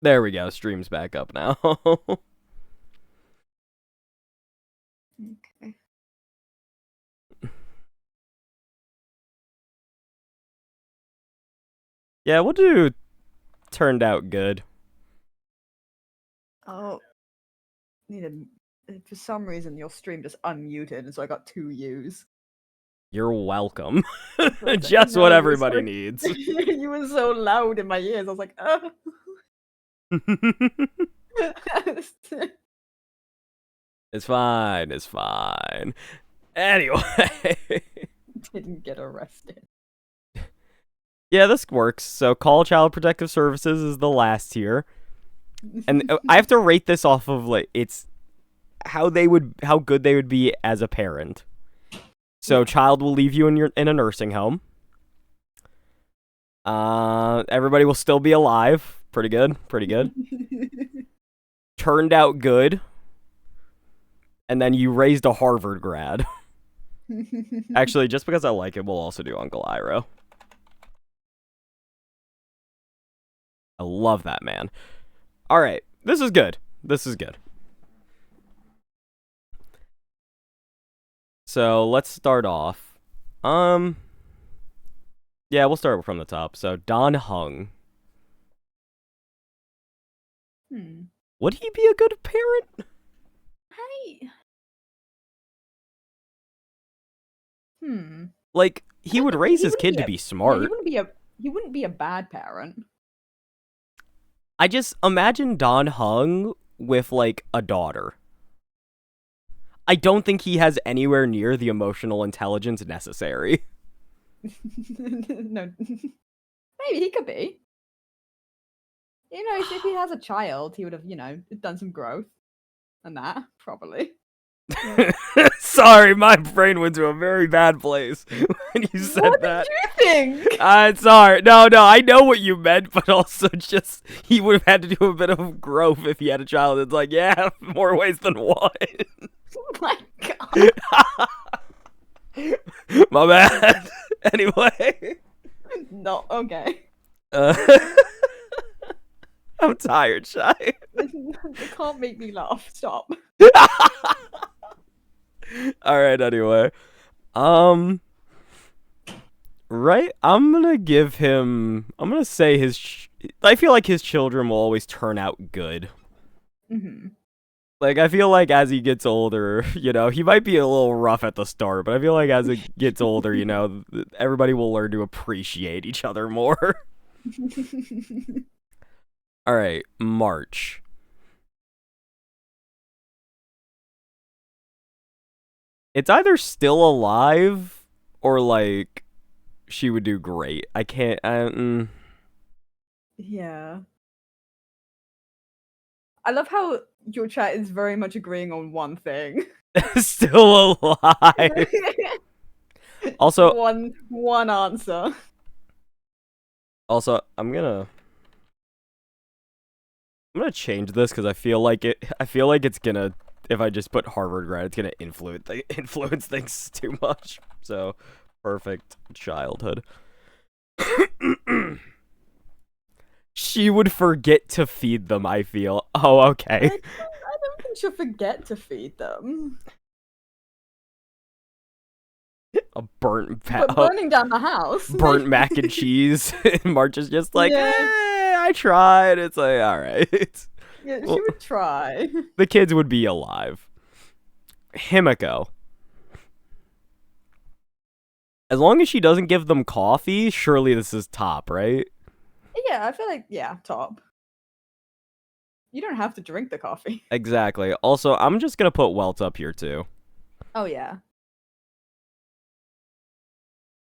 There we go. Stream's back up now. Okay. Yeah, we'll do turned out good. Oh, need a. For some reason, your stream just unmuted, and so I got two U's. You're welcome. So I was like, Just what no, everybody needs. you were so loud in my ears. I was like, oh. It's fine. It's fine. Anyway. Didn't get arrested. Yeah, this works. So, call Child Protective Services is the last tier. And I have to rate this off of, like, it's how good they would be as a parent. So, child will leave you in a nursing home. Everybody will still be alive. Pretty good. Pretty good. Turned out good. And then you raised a Harvard grad. Actually, just because I like it, we'll also do Uncle Iroh. I love that man. All right, this is good. This is good. So let's start off. Yeah, we'll start from the top. So Don Hung. Would he be a good parent? Hey. Like, he would raise his kid to be smart. Yeah, he wouldn't be a bad parent. I just imagine Don Hung with, like, a daughter. I don't think he has anywhere near the emotional intelligence necessary. No. Maybe he could be. You know, if he has a child, he would have, done some growth. And that, probably. Sorry, my brain went to a very bad place when you said that. What did you think? Sorry. No, I know what you meant, but also just he would have had to do a bit of growth if he had a child. It's like, yeah, more ways than one. Oh my god. My bad. Anyway. No, okay. I'm tired, Shy. You can't make me laugh. Stop. Alright, anyway. Right? I'm gonna say I feel like his children will always turn out good. Like, I feel like as he gets older, he might be a little rough at the start, but I feel like as he gets older, everybody will learn to appreciate each other more. Alright, March. It's either still alive or, like, she would do great. I can't. Yeah. I love how your chat is very much agreeing on one thing. Still alive. Also, one answer. Also, I'm gonna change this because I feel like it's gonna. If I just put Harvard grad, it's gonna influence things too much. So, perfect childhood. She would forget to feed them, I feel. Oh, okay. I don't think she'll forget to feed them. A burnt burning down the house. Burnt mac and cheese. March is just like, I tried. It's like, all right. Yeah, she would try. The kids would be alive. Himiko. As long as she doesn't give them coffee, surely this is top, right? Yeah, I feel like, top. You don't have to drink the coffee. Exactly. Also, I'm just gonna put Welt up here too. Oh, yeah.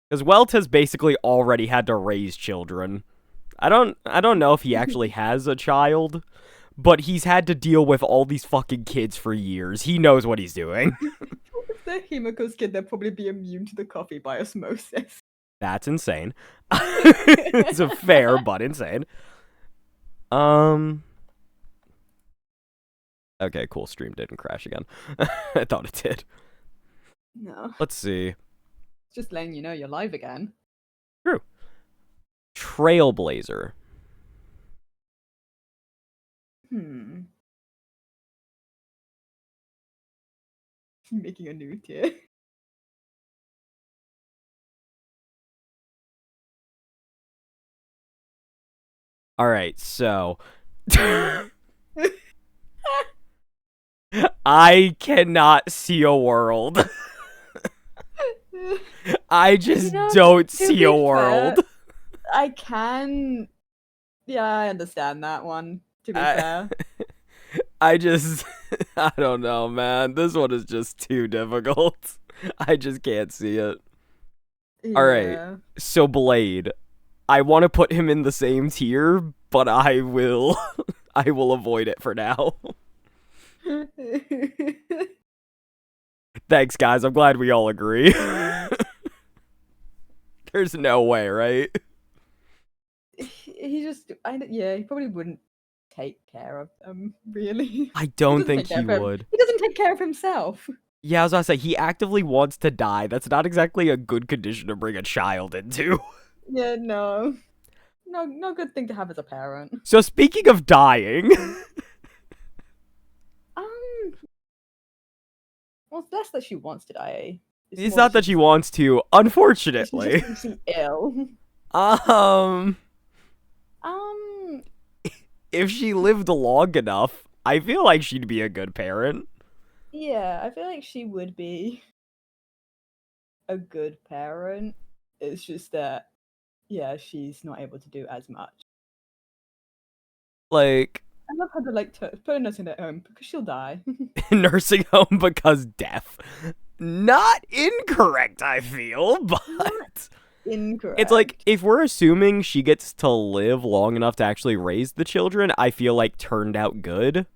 Because Welt has basically already had to raise children. I don't know if he actually has a child, but he's had to deal with all these fucking kids for years. He knows what he's doing. If they're Himiko's kid, they'll probably be immune to the coffee by osmosis. That's insane. It's a fair but insane. Okay, cool. Stream didn't crash again. I thought it did. No. Let's see. Just letting you know you're live again. True. Trailblazer. Hmm. Making a new tier. All right, so I cannot see a world. I just don't see a world. Fair, I can. Yeah, I understand that one. To be fair, I just, I don't know, man. This one is just too difficult. I just can't see it. yeah. All right, so Blade, I want to put him in the same tier, but I will, I will avoid it for now. Thanks, guys. I'm glad we all agree. There's no way, right? He just, yeah, he probably wouldn't take care of them, really. I don't think he would. He doesn't take care of himself. Yeah, I was gonna say, he actively wants to die. That's not exactly a good condition to bring a child into. Yeah, no. No good thing to have as a parent. So speaking of dying... Well, it's less that she wants to die. It's not that she wants to, unfortunately. She's ill. If she lived long enough, I feel like she'd be a good parent. Yeah, I feel like she would be a good parent. It's just that, yeah, she's not able to do as much. Like, I love how to like put a nurse in her home because she'll die. Nursing home because death. Not incorrect, I feel, but incorrect. It's like, if we're assuming she gets to live long enough to actually raise the children, I feel like turned out good.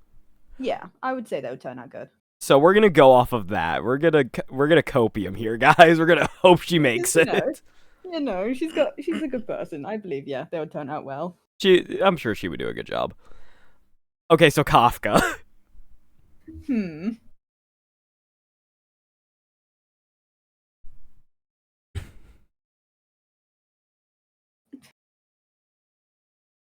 Yeah, I would say that would turn out good. So we're gonna go off of that. We're gonna copium here, guys. We're gonna hope she makes it. You know, she's a good person. I believe, yeah, they would turn out well. I'm sure she would do a good job. Okay, so Kafka.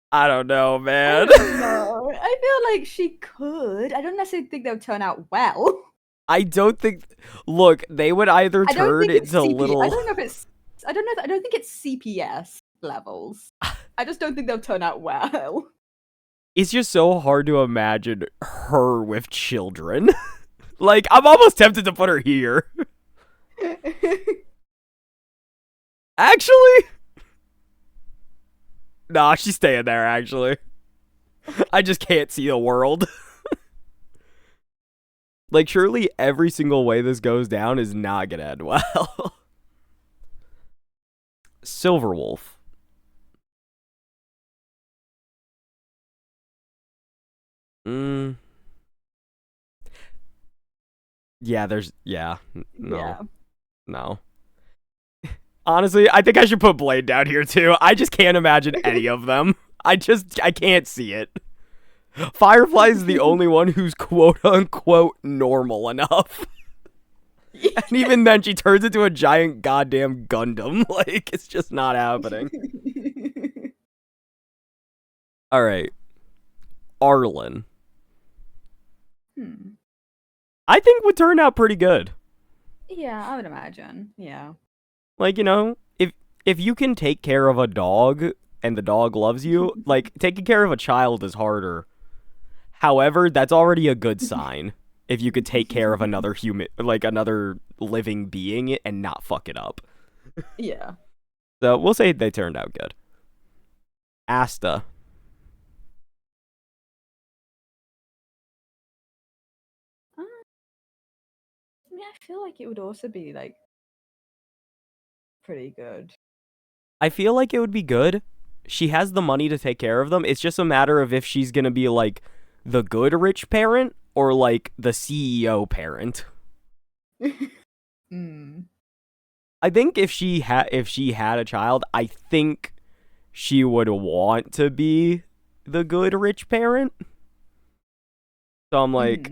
I don't know, man. I feel like she could. I don't necessarily think they would turn out well. I don't think. Look, they would either turn into little. I don't know if it's. I don't know. I don't think it's CPS levels. I just don't think they'll turn out well. It's just so hard to imagine her with children. Like, I'm almost tempted to put her here. Actually, nah, she's staying there. Actually, I just can't see a world. Like, surely every single way this goes down is not gonna end well. Silverwolf. Yeah, there's... Yeah. No. Yeah. No. Honestly, I think I should put Blade down here, too. I just can't imagine any of them. I can't see it. Firefly is the only one who's quote-unquote normal enough. And even then, she turns into a giant goddamn Gundam. Like, it's just not happening. Alright. Arlen. I think would turn out pretty good. Yeah, I would imagine. Yeah. Like, you know, if you can take care of a dog and the dog loves you, like, taking care of a child is harder. However, that's already a good sign. If you could take care of another human, like another living being and not fuck it up. Yeah. So we'll say they turned out good. Asta. I feel like it would also be, like, pretty good. I feel like it would be good. She has the money to take care of them. It's just a matter of if she's gonna be, like, the good rich parent or, like, the CEO parent. I think if she had a child, I think she would want to be the good rich parent. So I'm like,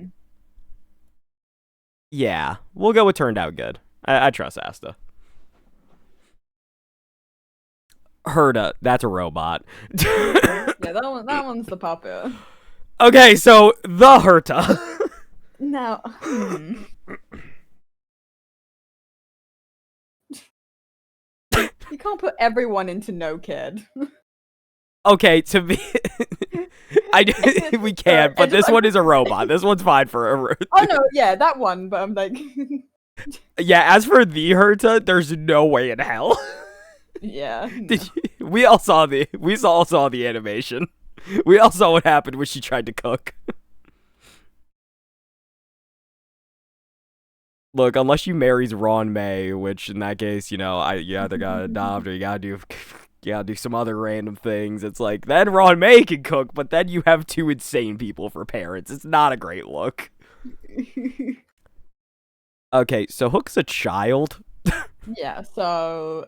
yeah, we'll go with turned out good. I trust Asta. Herda, that's a robot. Yeah, that one's the puppet. Okay, so the Herta. Now, you can't put everyone into no kid. Okay, to be, we can't, but this one is a robot. This one's fine for a. Oh no, yeah, that one. But I'm like, yeah. As for the Herta, there's no way in hell. Yeah. No. We all saw the animation. We all saw what happened when she tried to cook. Look, unless you marries Ron May, which in that case, you either gotta adopt or you gotta do some other random things. It's like then Ron May can cook, but then you have two insane people for parents. It's not a great look. Okay, so Hook's a child. Yeah, so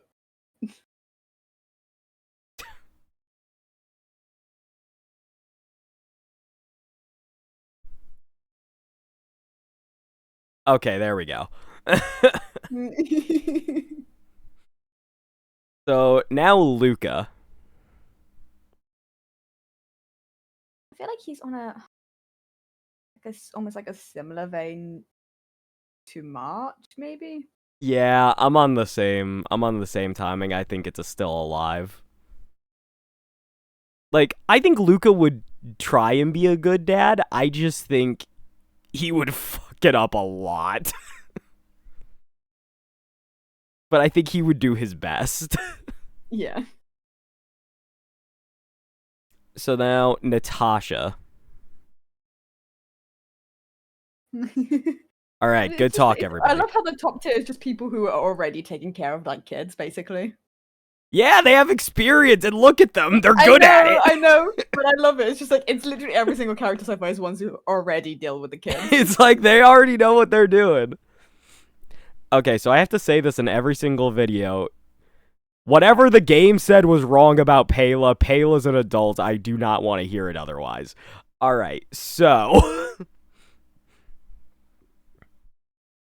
okay, there we go. So now Luca. I feel like he's on almost like a similar vein to March, maybe. Yeah, I'm on the same timing. I think it's still alive. Like, I think Luca would try and be a good dad. I just think he would fuck it up a lot. But I think he would do his best. Yeah. So now Natasha. All right, good talk, everybody. I love how the top tier is just people who are already taking care of like kids, basically. Yeah, they have experience, and look at them. They're good at it. I know, but I love it. It's just like, it's literally every single character so far is ones who already deal with the kids. It's like they already know what they're doing. Okay, so I have to say this in every single video. Whatever the game said was wrong about Payla, Payla's an adult. I do not want to hear it otherwise. All right, so...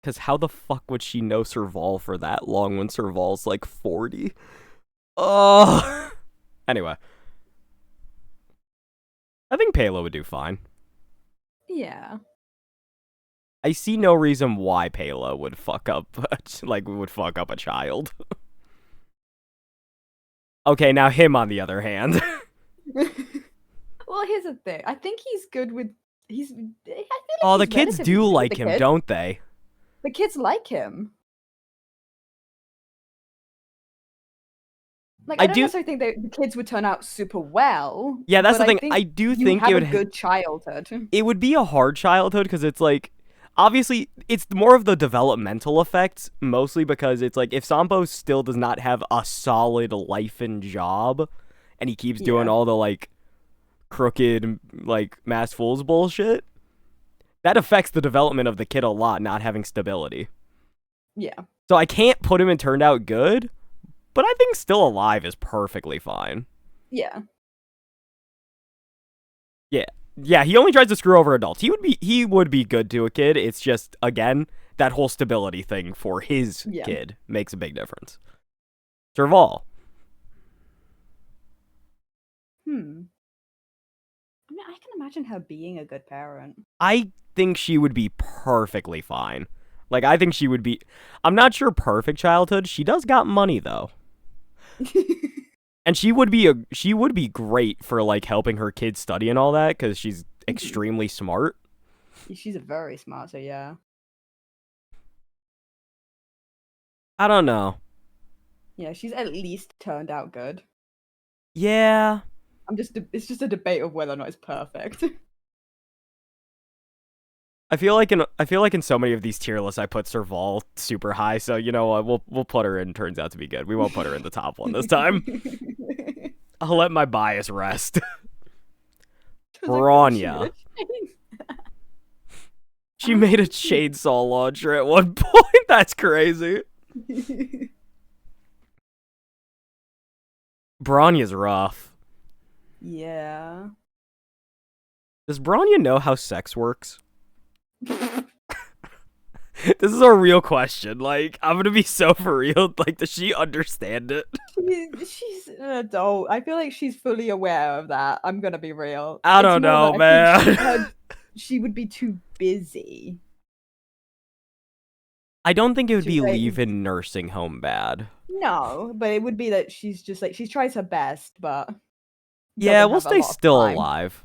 Because how the fuck would she know Serval for that long when Serval's like 40? Oh. Anyway. I think Payla would do fine. Yeah. I see no reason why Payla would fuck up, a child. Okay, now him on the other hand. Well, here's the thing. I think he's good with. I feel like oh, the kids do like him, don't they? The kids like him. Like, I don't necessarily think the kids would turn out super well. Yeah, that's the thing. I do think it would have a good childhood. It would be a hard childhood because it's like, obviously, it's more of the developmental effects, mostly because it's like if Sampo still does not have a solid life and job, and he keeps doing all the like crooked like masked fools bullshit, that affects the development of the kid a lot, not having stability. Yeah. So I can't put him in turned out good, but I think still alive is perfectly fine. Yeah. Yeah. Yeah, he only tries to screw over adults. He would be good to a kid. It's just, again, that whole stability thing for his kid makes a big difference. Serval. I mean, I can imagine her being a good parent. I think she would be perfectly fine. Like, I think she would be... I'm not sure perfect childhood. She does got money, though. And she would be great for, like, helping her kids study and all that, because she's extremely smart. She's very smart, so yeah. I don't know. Yeah, she's at least turned out good. Yeah. It's just a debate of whether or not it's perfect. I feel like in so many of these tier lists I put Serval super high, so you know what, we'll put her in, turns out to be good. We won't put her in the top one this time. I'll let my bias rest. Bronya. She made a chainsaw launcher at one point. That's crazy. Bronya's rough. Yeah. Does Bronya know how sex works? This is a real question. Like, I'm gonna be so for real. Like, does she understand it? She's an adult. I feel like she's fully aware of that. I'm gonna be real. I don't know, man. She would be too busy. I don't think it would be Like, leaving nursing home bad. No, but it would be that she's just like she tries her best, but yeah, we'll stay still alive.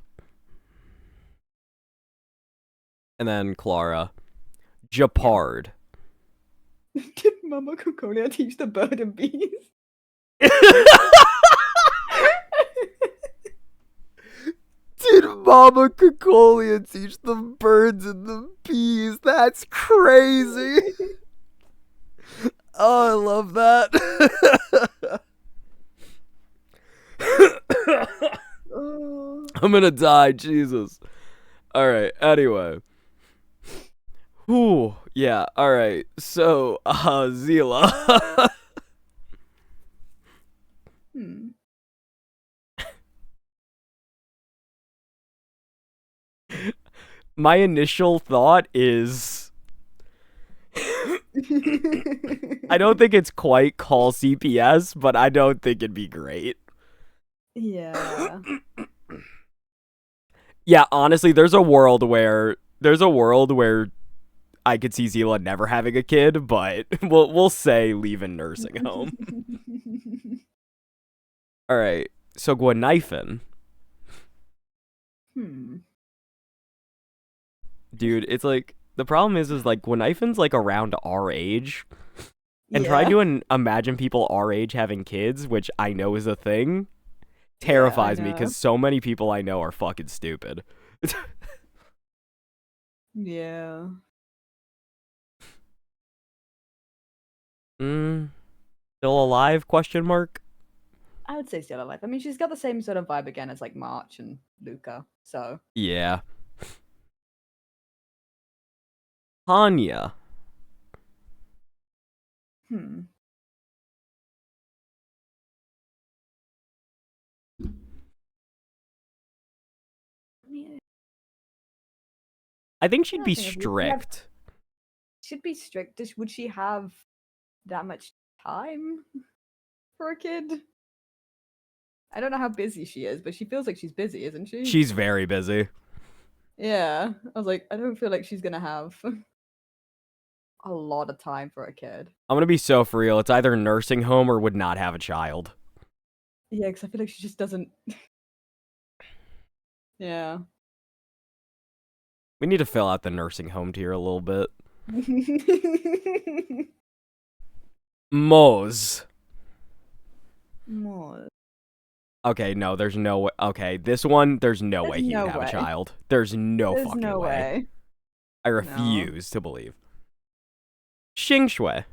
And then Clara, Japard. Did Mama Cocolia teach the bird and bees? Did Mama Cocolia teach the birds and the bees? That's crazy. Oh, I love that. I'm gonna die, Jesus. Alright, anyway. Whew, yeah, alright. So, Zila. My initial thought is I don't think it's quite call CPS, but I don't think it'd be great. Yeah. Yeah, honestly, there's a world where I could see Zila never having a kid, but we'll say leaving nursing home. All right, so Gwenhyfin. Dude, it's like the problem is like Gwenhyfin's like around our age, and trying to imagine people our age having kids, which I know is a thing, terrifies me because so many people I know are fucking stupid. Yeah. Still alive? Question mark. I would say still alive. I mean, she's got the same sort of vibe again as like March and Luca. So yeah. Hanya. I think she'd be strict. She'd be strict. Would she have that much time for a kid? I don't know how busy she is, but she feels like she's busy, isn't she? She's very busy. Yeah. I was like, I don't feel like she's gonna have a lot of time for a kid. I'm gonna be so for real. It's either nursing home or would not have a child. Yeah, because I feel like she just doesn't. Yeah. We need to fill out the nursing home tier a little bit. Moz. Okay, no, there's no way. Okay, this one, there's no way he would have a child. There's no fucking way. I refuse to believe. Xingxue.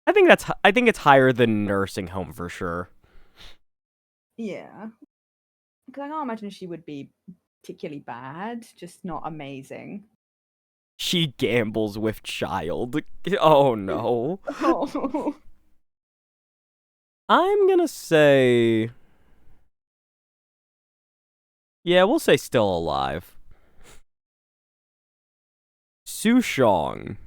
I think it's higher than nursing home for sure. Yeah. Because I can't imagine she would be particularly bad, just not amazing. She gambles with child. Oh no. Oh. I'm gonna say... Yeah, we'll say still alive. Sushong.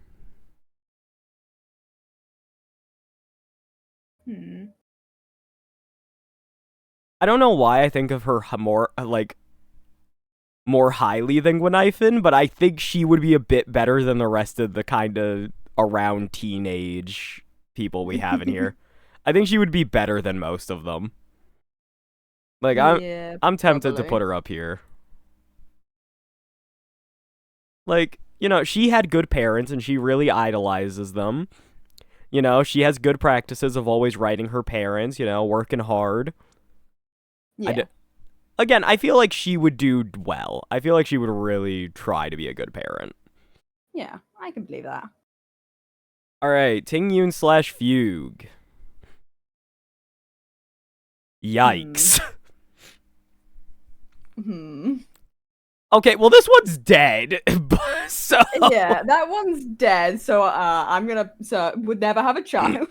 I don't know why I think of her more highly than Gwenhyfin, but I think she would be a bit better than the rest of the kind of around teenage people we have in here. I think she would be better than most of them. Like, I'm tempted to put her up here. Like, you know, she had good parents and she really idolizes them. You know, she has good practices of always writing her parents, you know, working hard. Yeah. Again, I feel like she would do well. I feel like she would really try to be a good parent. Yeah, I can believe that. All right, Tingyun / Fugue. Yikes. Okay, well, this one's dead. So yeah, that one's dead. So would never have a child.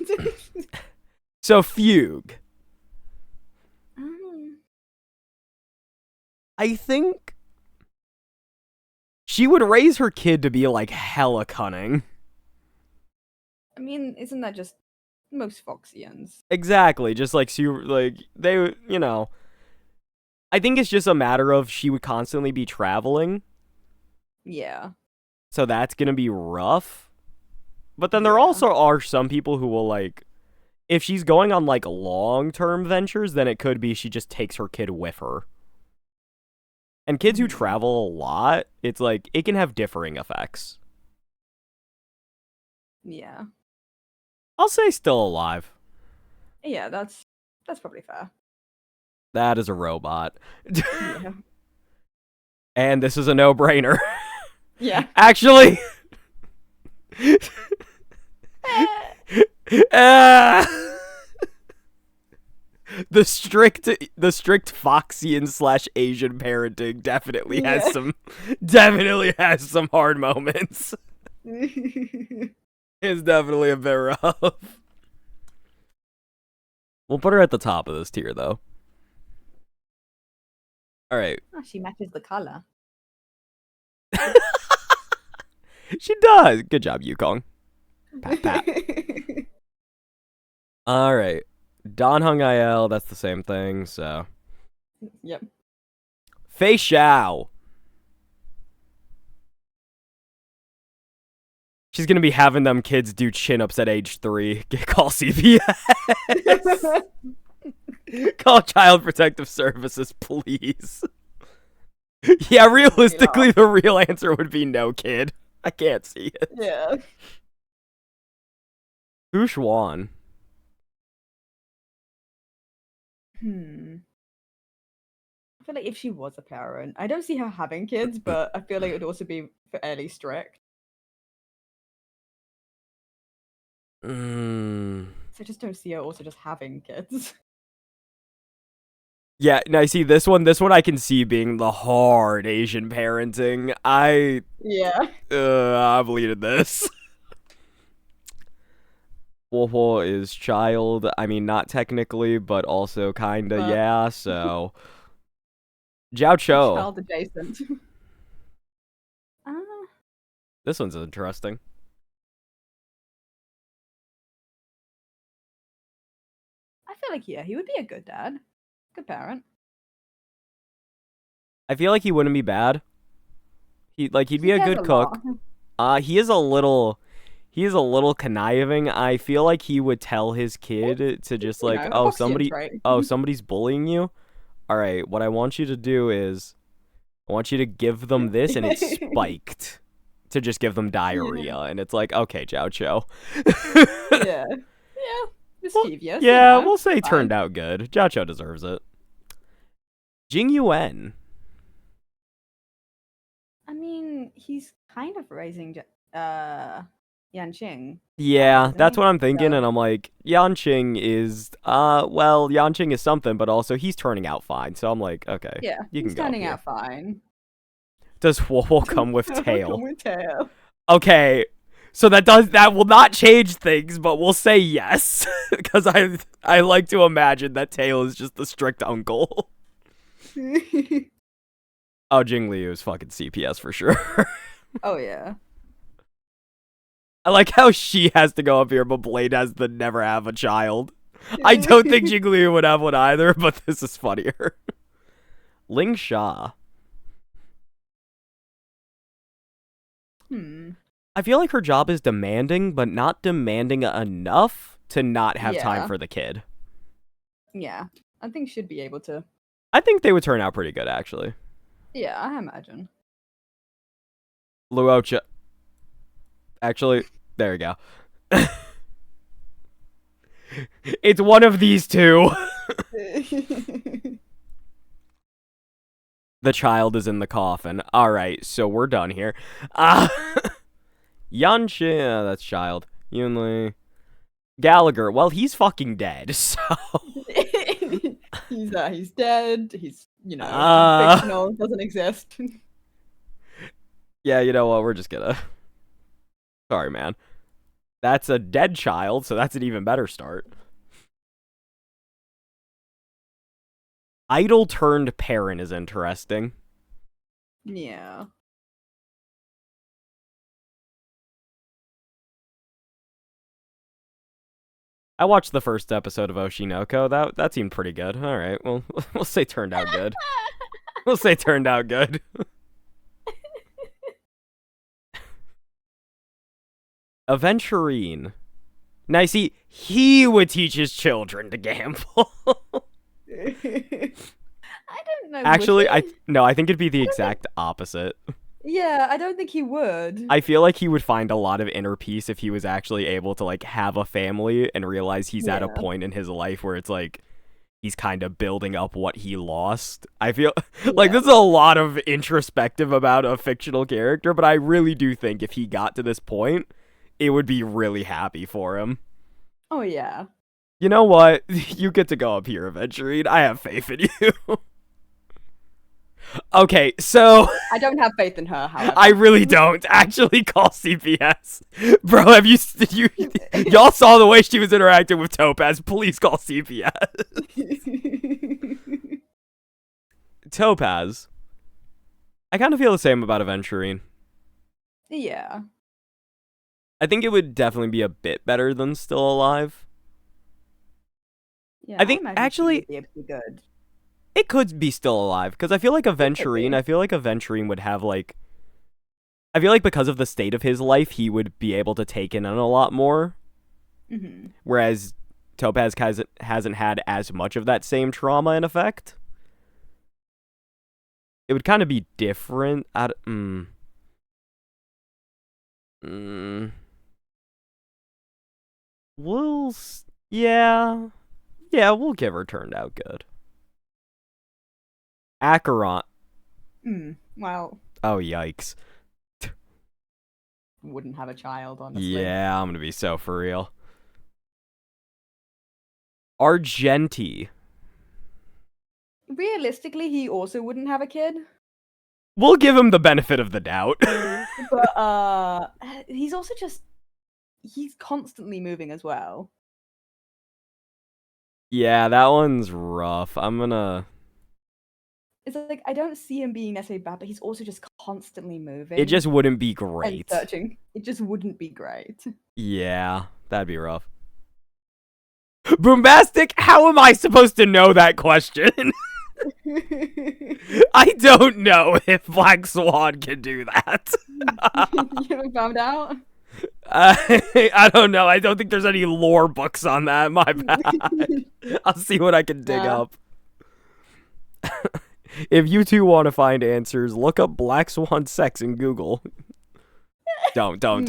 So Fugue. I think she would raise her kid to be like hella cunning. I mean, isn't that just most Foxians? Exactly, just like they, you know. I think it's just a matter of she would constantly be traveling. Yeah. So that's gonna be rough. But then there also are some people who will like, if she's going on like long-term ventures, then it could be she just takes her kid with her. And kids who travel a lot, it's like, it can have differing effects. Yeah. I'll say still alive. Yeah, that's probably fair. That is a robot. Yeah. And this is a no-brainer. Yeah. Actually... The strict Foxian / Asian parenting definitely has some hard moments. It's definitely a bit rough. We'll put her at the top of this tier, though. All right. Oh, she matches the color. She does. Good job, Yukong. Pat, pat. All right. Dan Hung Il, that's the same thing, so. Yep. Fei Xiao. She's gonna be having them kids do chin-ups at age 3. Call CPS. Call Child Protective Services, please. Yeah, realistically, the real answer would be no, kid. I can't see it. Yeah. Hu Xuan. I feel like if she was a parent, I don't see her having kids, but I feel like it would also be fairly strict. So I just don't see her also just having kids. Yeah, now see this one I can see being the hard Asian parenting. I bleeded this. Wolfo is child. I mean, not technically, but also kinda, yeah, so. Jiao Cho. Child adjacent. This one's interesting. I feel like, yeah, he would be a good dad. Good parent. I feel like he wouldn't be bad. He'd be a good cook. He is a little conniving. I feel like he would tell his kid to just like, somebody's bullying you. All right, what I want you to do is, I want you to give them this, and it's spiked to just give them diarrhea, and it's like, okay, Jiao Cho. Yeah. Mischievous. Yeah, we'll say fine. Turned out good. Jiao Cho deserves it. Jing Yuan. I mean, he's kind of raising Yanqing. Yeah, that's what I'm thinking, and I'm like, Yanqing is, Yanqing is something, but also he's turning out fine, so I'm like, okay, yeah, you can he's go turning out fine. Does Wool come with tail? Come with tail. Okay, so that will not change things, but we'll say yes, because I like to imagine that Tail is just the strict uncle. Oh, Jing Liu is fucking CPS for sure. Oh yeah. I like how she has to go up here, but Blade has to never have a child. I don't think Jing Liu would have one either, but this is funnier. Ling Sha. I feel like her job is demanding, but not demanding enough to not have time for the kid. Yeah, I think she'd be able to. I think they would turn out pretty good, actually. Yeah, I imagine. Luocha. Actually, there we go. It's one of these two. The child is in the coffin. Alright, so we're done here. Yanqing, that's child. Yunli. Gallagher, well, he's fucking dead, so. He's dead. He's, fictional, doesn't exist. Yeah, you know what? We're just gonna. Sorry, man. That's a dead child, so that's an even better start. Idol turned parent is interesting. Yeah. I watched the first episode of Oshinoko. That seemed pretty good. All right, well, we'll say turned out good. We'll say turned out good. Aventurine. Now, see, he would teach his children to gamble. I don't know. Actually, I think it'd be the exact opposite. Yeah, I don't think he would. I feel like he would find a lot of inner peace if he was actually able to like have a family and realize he's at a point in his life where it's like he's kind of building up what he lost. I feel like this is a lot of introspective about a fictional character, but I really do think if he got to this point, it would be really happy for him. Oh yeah. You know what? You get to go up here, Aventurine. I have faith in you. Okay, so I don't have faith in her, however. I really don't. Actually call CPS. Bro, have y'all saw the way she was interacting with Topaz. Please call CPS. Topaz. I kind of feel the same about Aventurine. Yeah. I think it would definitely be a bit better than Still Alive. Yeah, I think actually be good. It could be Still Alive, because I feel like Aventurine would have, like... I feel like because of the state of his life, he would be able to take in a lot more. Mm-hmm. Whereas Topaz hasn't had as much of that same trauma in effect. It would kind of be different. We'll give her turned out good. Acheron. Well. Oh, yikes. Wouldn't have a child, honestly. Yeah, I'm gonna be so for real. Argenti. Realistically, he also wouldn't have a kid. We'll give him the benefit of the doubt. But, he's also he's constantly moving as well. Yeah, that one's rough. It's like, I don't see him being necessarily bad, but he's also just constantly moving. It just wouldn't be great. And searching. It just wouldn't be great. Yeah, that'd be rough. Boombastic, how am I supposed to know that question? I don't know if Black Swan can do that. You haven't found out? I don't know. I don't think there's any lore books on that. My bad. I'll see what I can dig up. If you two want to find answers, look up Black Swan sex in Google. Don't. I'm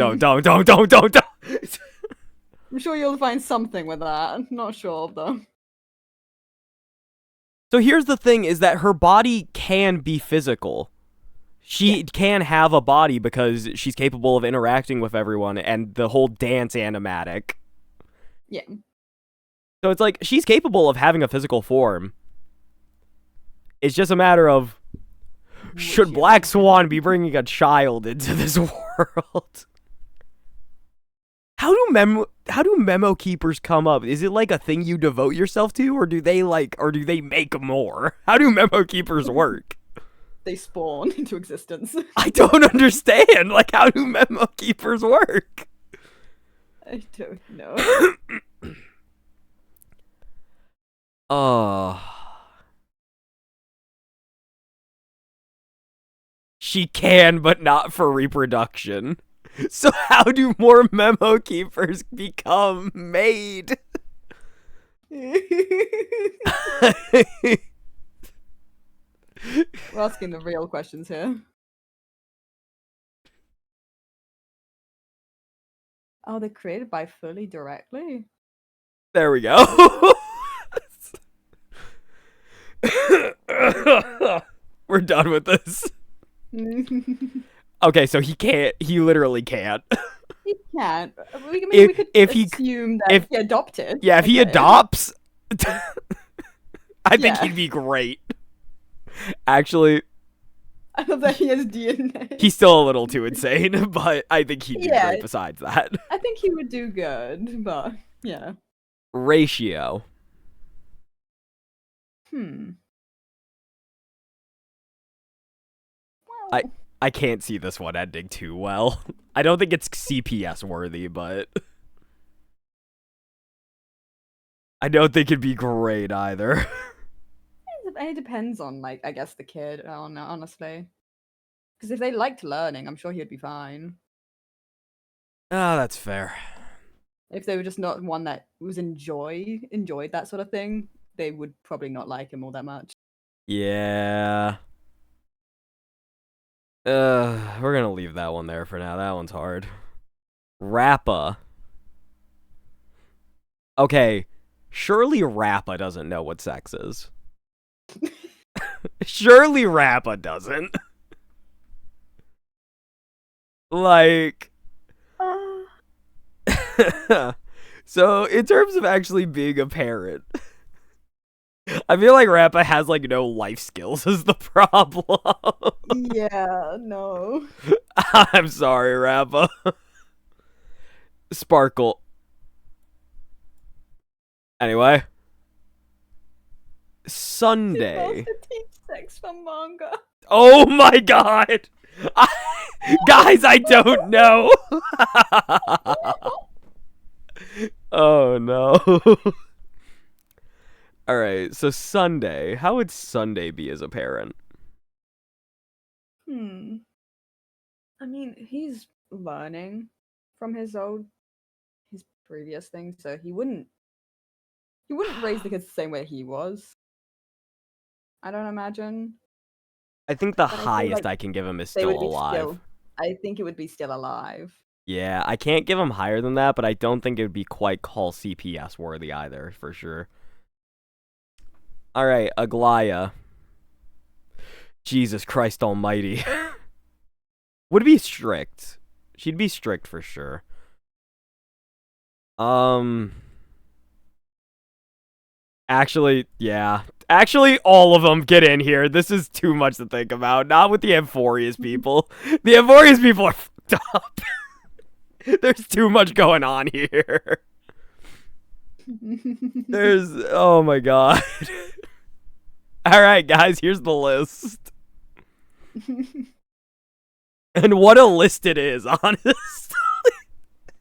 sure you'll find something with that. Not sure, though. So here's the thing, is that her body can be physical. She can have a body because she's capable of interacting with everyone and the whole dance animatic. Yeah. So it's like, she's capable of having a physical form. It's just a matter of, should Black Swan be bringing a child into this world? How do memo keepers come up? Is it like a thing you devote yourself to, or do they make more? How do memo keepers work? They spawn into existence. I don't understand. Like, how do memo keepers work? I don't know. She can, but not for reproduction. So how do more memo keepers become made? We're asking the real questions here. Oh, they're created by Fully directly? There we go. We're done with this. Okay, so he can't. He literally can't. He can't. We could assume that he adopted. Yeah, if he adopts, I think he'd be great. Actually, I love that he has DNA. He's still a little too insane, but I think he'd do Yeah. great besides that. I think he would do good, but yeah. Ratio. Well, I can't see this one ending too well. I don't think it's CPS worthy, but I don't think it'd be great either. it depends on, like, I guess the kid. I don't know, honestly. Because if they liked learning, I'm sure he'd be fine. Ah, that's fair. If they were just not one that was enjoyed that sort of thing, they would probably not like him all that much. Yeah. We're gonna leave that one there for now. That one's hard. Rappa. Okay, surely Rappa doesn't know what sex is. Surely Rappa doesn't. Like... So, in terms of actually being a parent, I feel like Rappa has, like, no life skills is the problem. Yeah, no. I'm sorry, Rappa. Sparkle. Anyway. Sunday. To teach sex from manga. Oh my god! Guys, I don't know! Oh no. Alright, so Sunday. How would Sunday be as a parent? I mean, he's learning from his previous things, so he wouldn't raise the kids the same way he was. I don't imagine. I think the But I feel highest like I can give him is They still would be alive. I think it would be still alive. Yeah, I can't give him higher than that, but I don't think it would be quite call CPS worthy either, for sure. Alright, Aglaya. Jesus Christ almighty. Would be strict. She'd be strict for sure. Actually, yeah. Actually, all of them get in here. This is too much to think about. Not with the Amphorius people. The Amphorius people are fucked up. There's too much going on here. Oh my god. Alright, guys, here's the list. And what a list it is, honestly.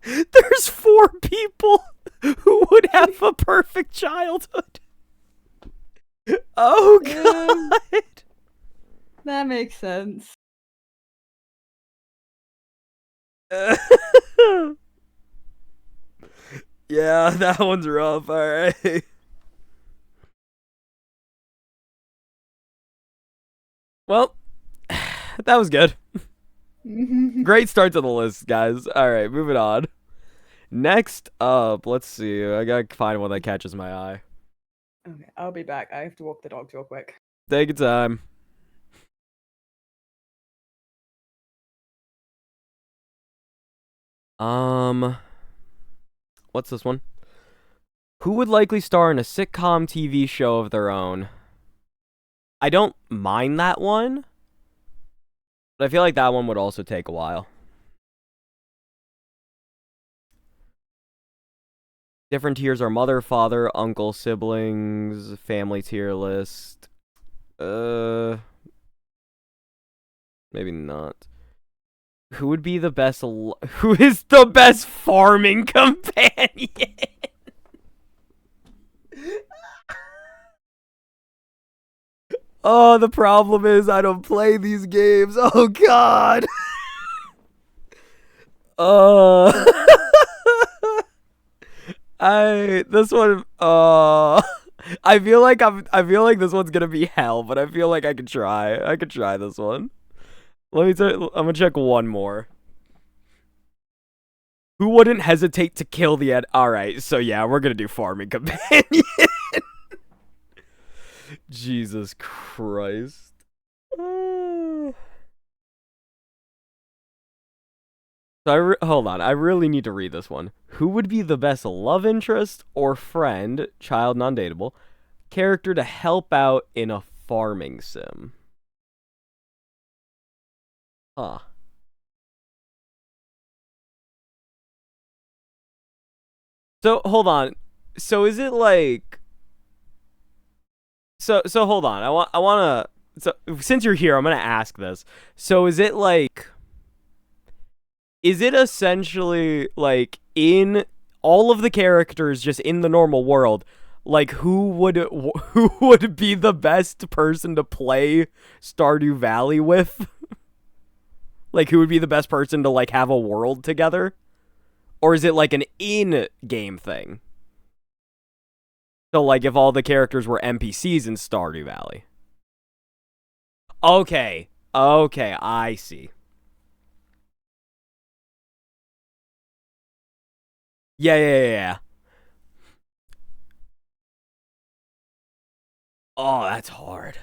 There's 4 people who would have a perfect childhood. Oh god. That makes sense. Yeah, that one's rough, alright. Well, that was good. Great start to the list, guys. Alright, moving on. Next up, let's see. I gotta find one that catches my eye. Okay, I'll be back. I have to walk the dogs real quick. Take your time. What's this one? Who would likely star in a sitcom TV show of their own? I don't mind that one, but I feel like that one would also take a while. Different tiers are mother, father, uncle, siblings, family tier list. Maybe not. Who would be the best? Who is the best farming companion? Oh, the problem is I don't play these games. Oh god. This one. I feel like this one's gonna be hell, but I feel like I could try. I could try this one. I'm gonna check one more. Who wouldn't hesitate to kill the ed? All right, so yeah, we're gonna do farming companion. Jesus Christ. So hold on, I really need to read this one. Who would be the best love interest or friend, child non-dateable, character to help out in a farming sim? Huh. So hold on. So is it like so hold on. I wanna so since you're here, I'm gonna ask this. So is it essentially like in all of the characters just in the normal world, like who would be the best person to play Stardew Valley with? Like who would be the best person to like have a world together? Or is it like an in-game thing? So like if all the characters were NPCs in Stardew Valley. Okay. Okay, I see. Yeah. Oh, that's hard.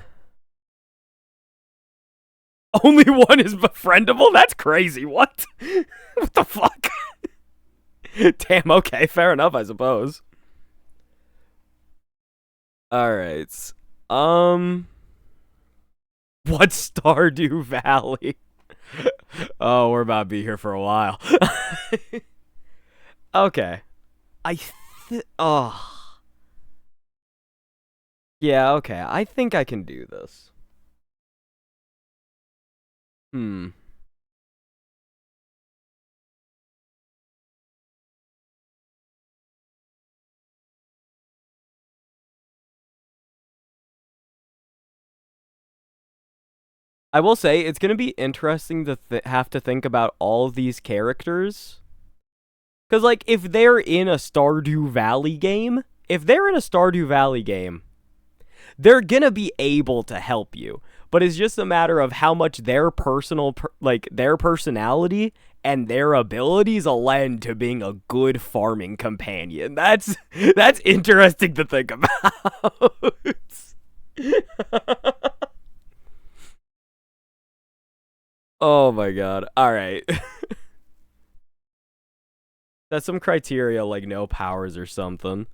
Only one is befriendable? That's crazy. What? What the fuck? Damn, okay, fair enough, I suppose. Alright. Um what's Stardew Valley? Oh, we're about to be here for a while. Okay. Oh. Yeah, okay. I think I can do this. Hmm. I will say it's going to be interesting to have to think about all of these characters. Because, like, if they're in a Stardew Valley game, they're going to be able to help you. But it's just a matter of how much their their personality and their abilities will lend to being a good farming companion. That's interesting to think about. Oh my god. All right. That's some criteria like no powers or something.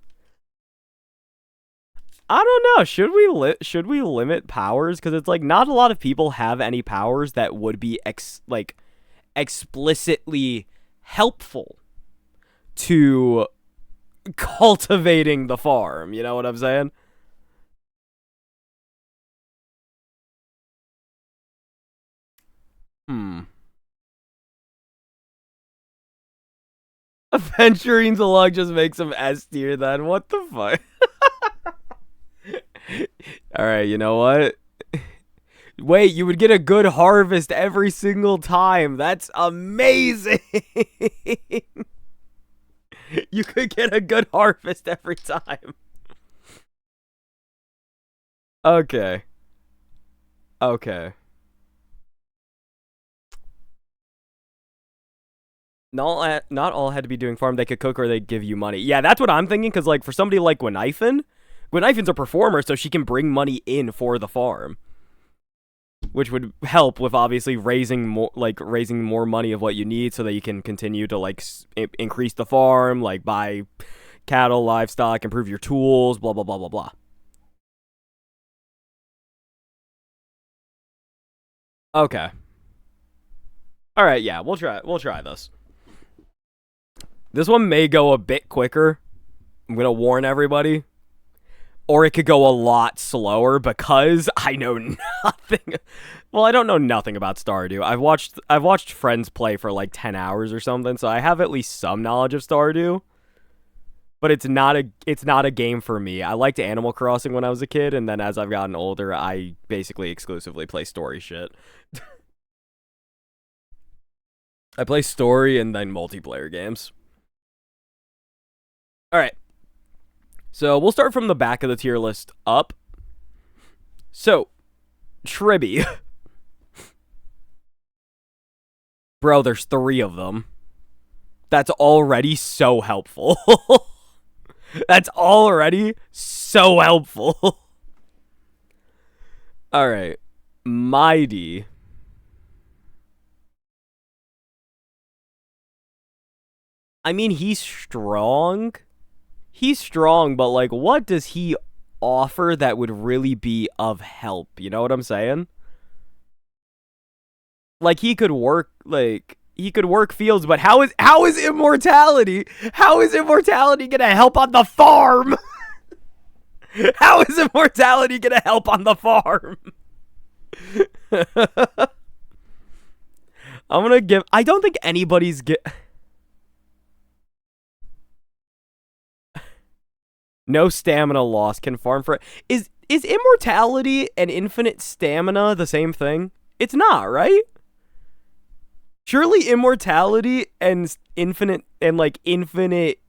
I don't know. Should we limit powers cuz it's like not a lot of people have any powers that would be explicitly helpful to cultivating the farm, you know what I'm saying? Hmm. Aventurines along just makes him S tier then. What the fuck? All right, you know what? Wait, you would get a good harvest every single time. That's amazing. You could get a good harvest every time. Okay. Okay. Not all had to be doing farm. They could cook or they'd give you money. Yeah, that's what I'm thinking. Because like for somebody like Gwenifen's a performer, so she can bring money in for the farm, which would help with obviously raising more money of what you need, so that you can continue to like increase the farm, like buy cattle, livestock, improve your tools, blah blah blah blah blah. Okay. All right. Yeah, we'll try. We'll try this. This one may go a bit quicker. I'm gonna warn everybody. Or it could go a lot slower because I know nothing. Well, I don't know nothing about Stardew. I've watched friends play for like 10 hours or something, so I have at least some knowledge of Stardew. But it's not a game for me. I liked Animal Crossing when I was a kid, and then as I've gotten older, I basically exclusively play story shit. I play story and then multiplayer games. All right. So we'll start from the back of the tier list up. So, Tribby. Bro, there's 3 of them. That's already so helpful. That's already so helpful. All right. Mighty. I mean, he's strong. He's strong, but like, what does he offer that would really be of help? You know what I'm saying? Like he could work fields, but how is immortality? How is immortality gonna help on the farm? How is immortality gonna help on the farm? I'm gonna give. I don't think anybody's get. No stamina loss can farm for. Is immortality and infinite stamina the same thing? It's not, right? Surely immortality and infinite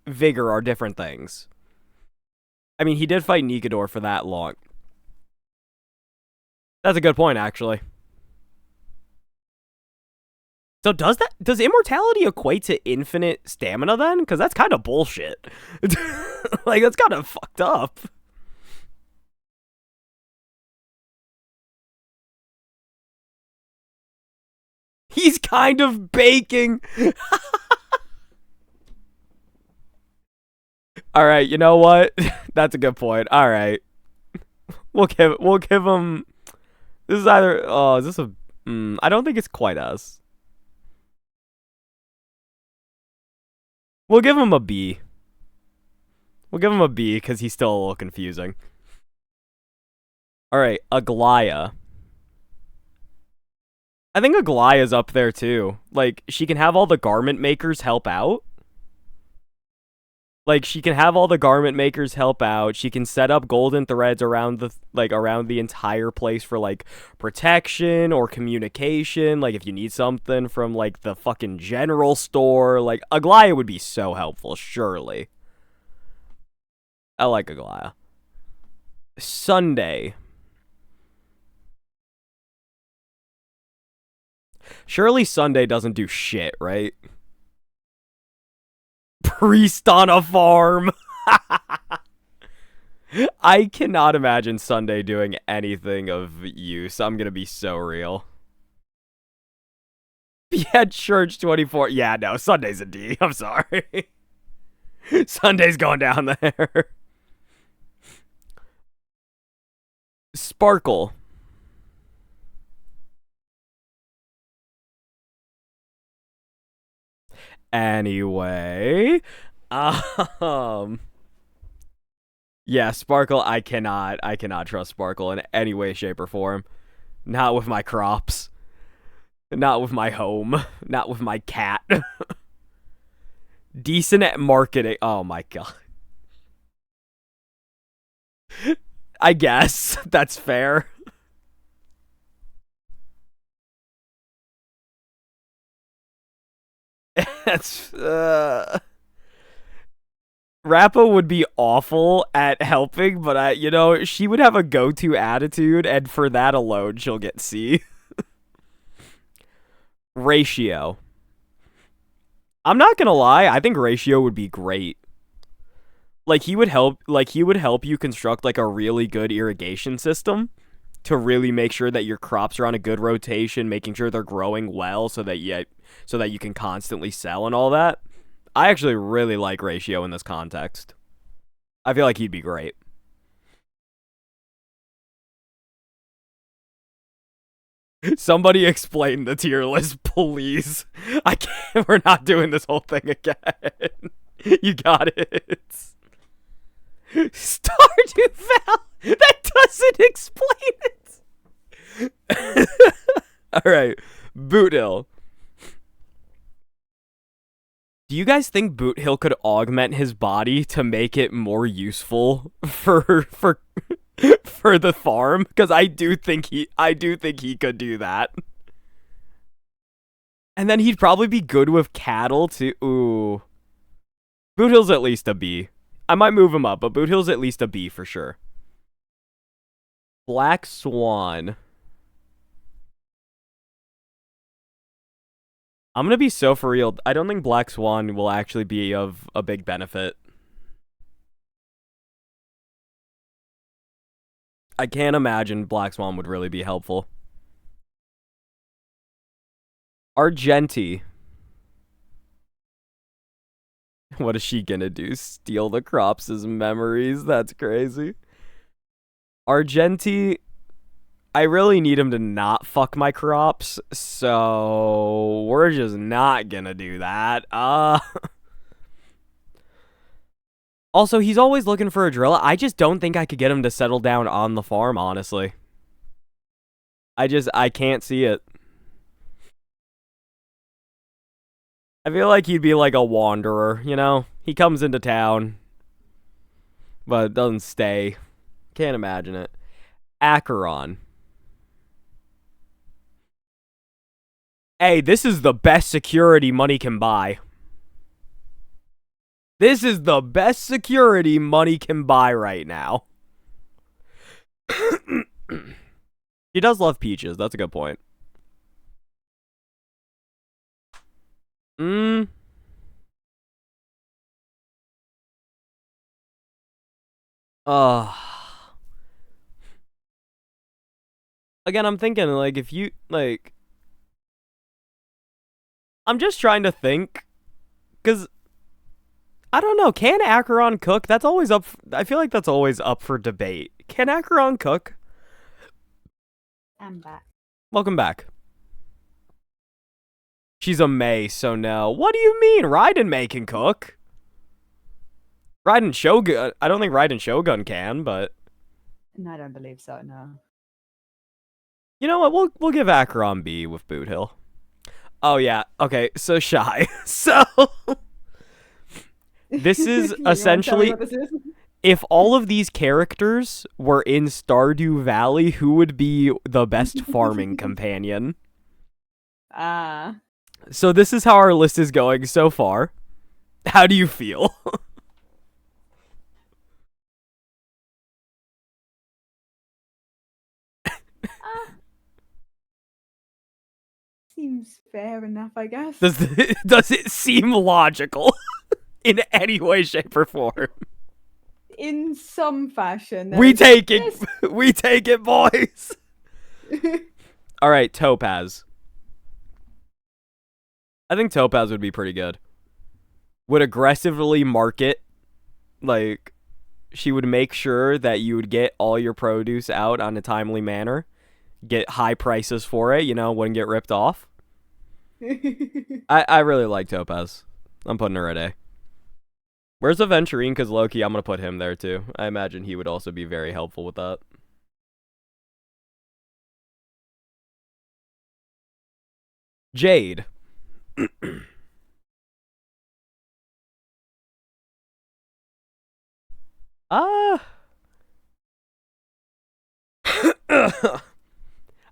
vigor are different things. I mean, he did fight Nikador for that long. That's a good point, actually. So does immortality equate to infinite stamina then? Because that's kind of bullshit. Like, that's kind of fucked up. He's kind of baking. All right, you know what? That's a good point. All right, we'll give him. This is either. Oh, is this a? I don't think it's quite us. We'll give him a B. We'll give him a B because he's still a little confusing. All right, Aglaya. I think Aglaya's up there too. Like, she can have all the garment makers help out. Like, she can have all the garment makers help out. She can set up golden threads around the entire place for like protection or communication. Like, if you need something from like the fucking general store, like Aglaya would be so helpful, surely. I like Aglaya. Sunday. Surely Sunday doesn't do shit, right? Priest on a farm. I cannot imagine Sunday doing anything of use. I'm gonna be so real. Yeah, Church 24. Yeah, no, Sunday's a D. I'm sorry. Sunday's going down there. Sparkle. Anyway, yeah, Sparkle. I cannot trust Sparkle in any way, shape, or form. Not with my crops. Not with my home. Not with my cat. Decent at marketing. Oh my god. I guess that's fair. That's Rappa would be awful at helping, but she would have a go-to attitude, and for that alone, she'll get C. Ratio. I'm not gonna lie, I think Ratio would be great. Like, he would help you construct like a really good irrigation system to really make sure that your crops are on a good rotation, making sure they're growing well so that you can constantly sell and all that. I actually really like Ratio in this context. I feel like he'd be great. Somebody explain the tier list, please. I can't. We're not doing this whole thing again. You got it. Stardew Valley. That doesn't explain it. All right, Boothill. Do you guys think Boothill could augment his body to make it more useful for the farm? Because I do think he could do that. And then he'd probably be good with cattle too. Ooh. Boothill's at least a B. I might move him up, but Boothill's at least a B for sure. Black Swan. I'm gonna be so for real. I don't think Black Swan will actually be of a big benefit. I can't imagine Black Swan would really be helpful. Argenti. What is she gonna do? Steal the crops as memories? That's crazy. Argenti. I really need him to not fuck my crops, so we're just not gonna do that. Also, he's always looking for a driller. I just don't think I could get him to settle down on the farm, honestly. I can't see it. I feel like he'd be like a wanderer, you know? He comes into town, but doesn't stay. Can't imagine it. Acheron. Hey, this is the best security money can buy. This is the best security money can buy right now. He does love peaches. That's a good point. Again, I'm thinking, like, if you, like... I'm just trying to think, because... I don't know, can Acheron cook? That's always up... I feel like that's always up for debate. Can Acheron cook? I'm back. Welcome back. She's a Mei, so no. What do you mean? Raiden Mei can cook. Raiden Shogun... I don't think Raiden Shogun can, but... No, I don't believe so, no. You know what? We'll give Acheron B with Boot Hill. Oh, yeah. Okay, so Shy. So... This is essentially... If all of these characters were in Stardew Valley, who would be the best farming companion? So this is how our list is going so far. How do you feel? Seems fair enough, I guess. Does it seem logical in any way, shape, or form? In some fashion. We take it. We take it, boys. All right, Topaz. I think Topaz would be pretty good. Would aggressively market, like, she would make sure that you would get all your produce out on a timely manner. Get high prices for it, you know, wouldn't get ripped off. I really like Topaz. I'm putting her at A. Where's Aventurine? Because Loki, I'm going to put him there too. I imagine he would also be very helpful with that. Jade.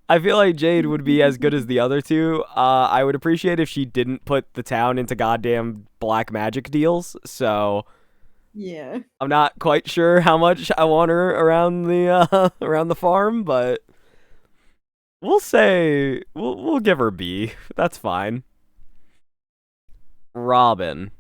I feel like Jade would be as good as the other two. I would appreciate if she didn't put the town into goddamn black magic deals. So, yeah, I'm not quite sure how much I want her around the farm, but we'll say we'll give her B. That's fine. Robin.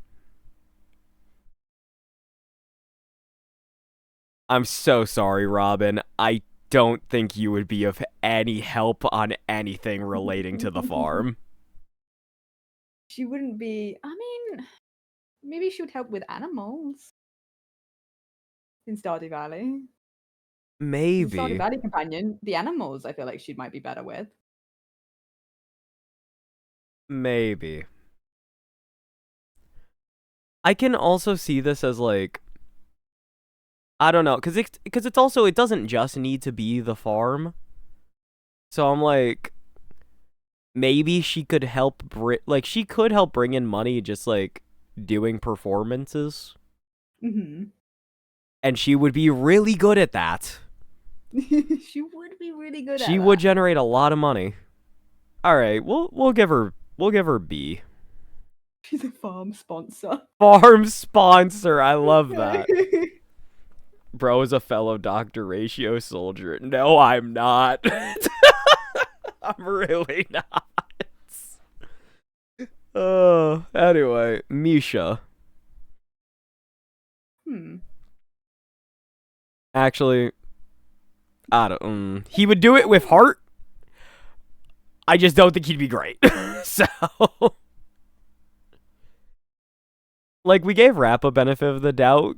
I'm so sorry, Robin. I don't think you would be of any help on anything relating to the farm. She wouldn't be... I mean, maybe she would help with animals. In Stardew Valley. Maybe. Stardew Valley companion, the animals I feel like she might be better with. Maybe. I can also see this as, like... I don't know, because it's also, it doesn't just need to be the farm. So I'm like, maybe she could help, she could help bring in money just, like, doing performances. Mm-hmm. And she would be really good at that. She would be really good at that. She would generate a lot of money. All right, we'll give her B. She's a farm sponsor. Farm sponsor, I love that. Bro is a fellow Dr. Ratio soldier. No, I'm not. I'm really not. Anyway, Misha. Actually, I don't. He would do it with heart. I just don't think he'd be great. So, like, we gave Rap a benefit of the doubt.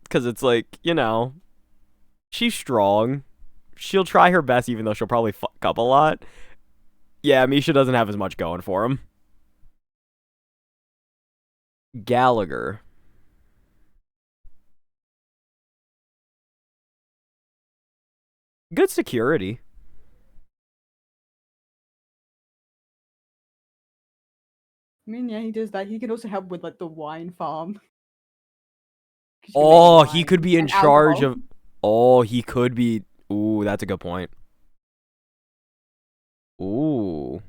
Because it's like, you know, she's strong. she'll try her best, even though she'll probably fuck up a lot. Yeah, Misha doesn't have as much going for him. Gallagher. Good security. I mean, yeah, he does that. He can also help with like the wine farm. Oh, he could be in charge alcohol. of. Oh, he could be. Ooh, that's a good point. Ooh.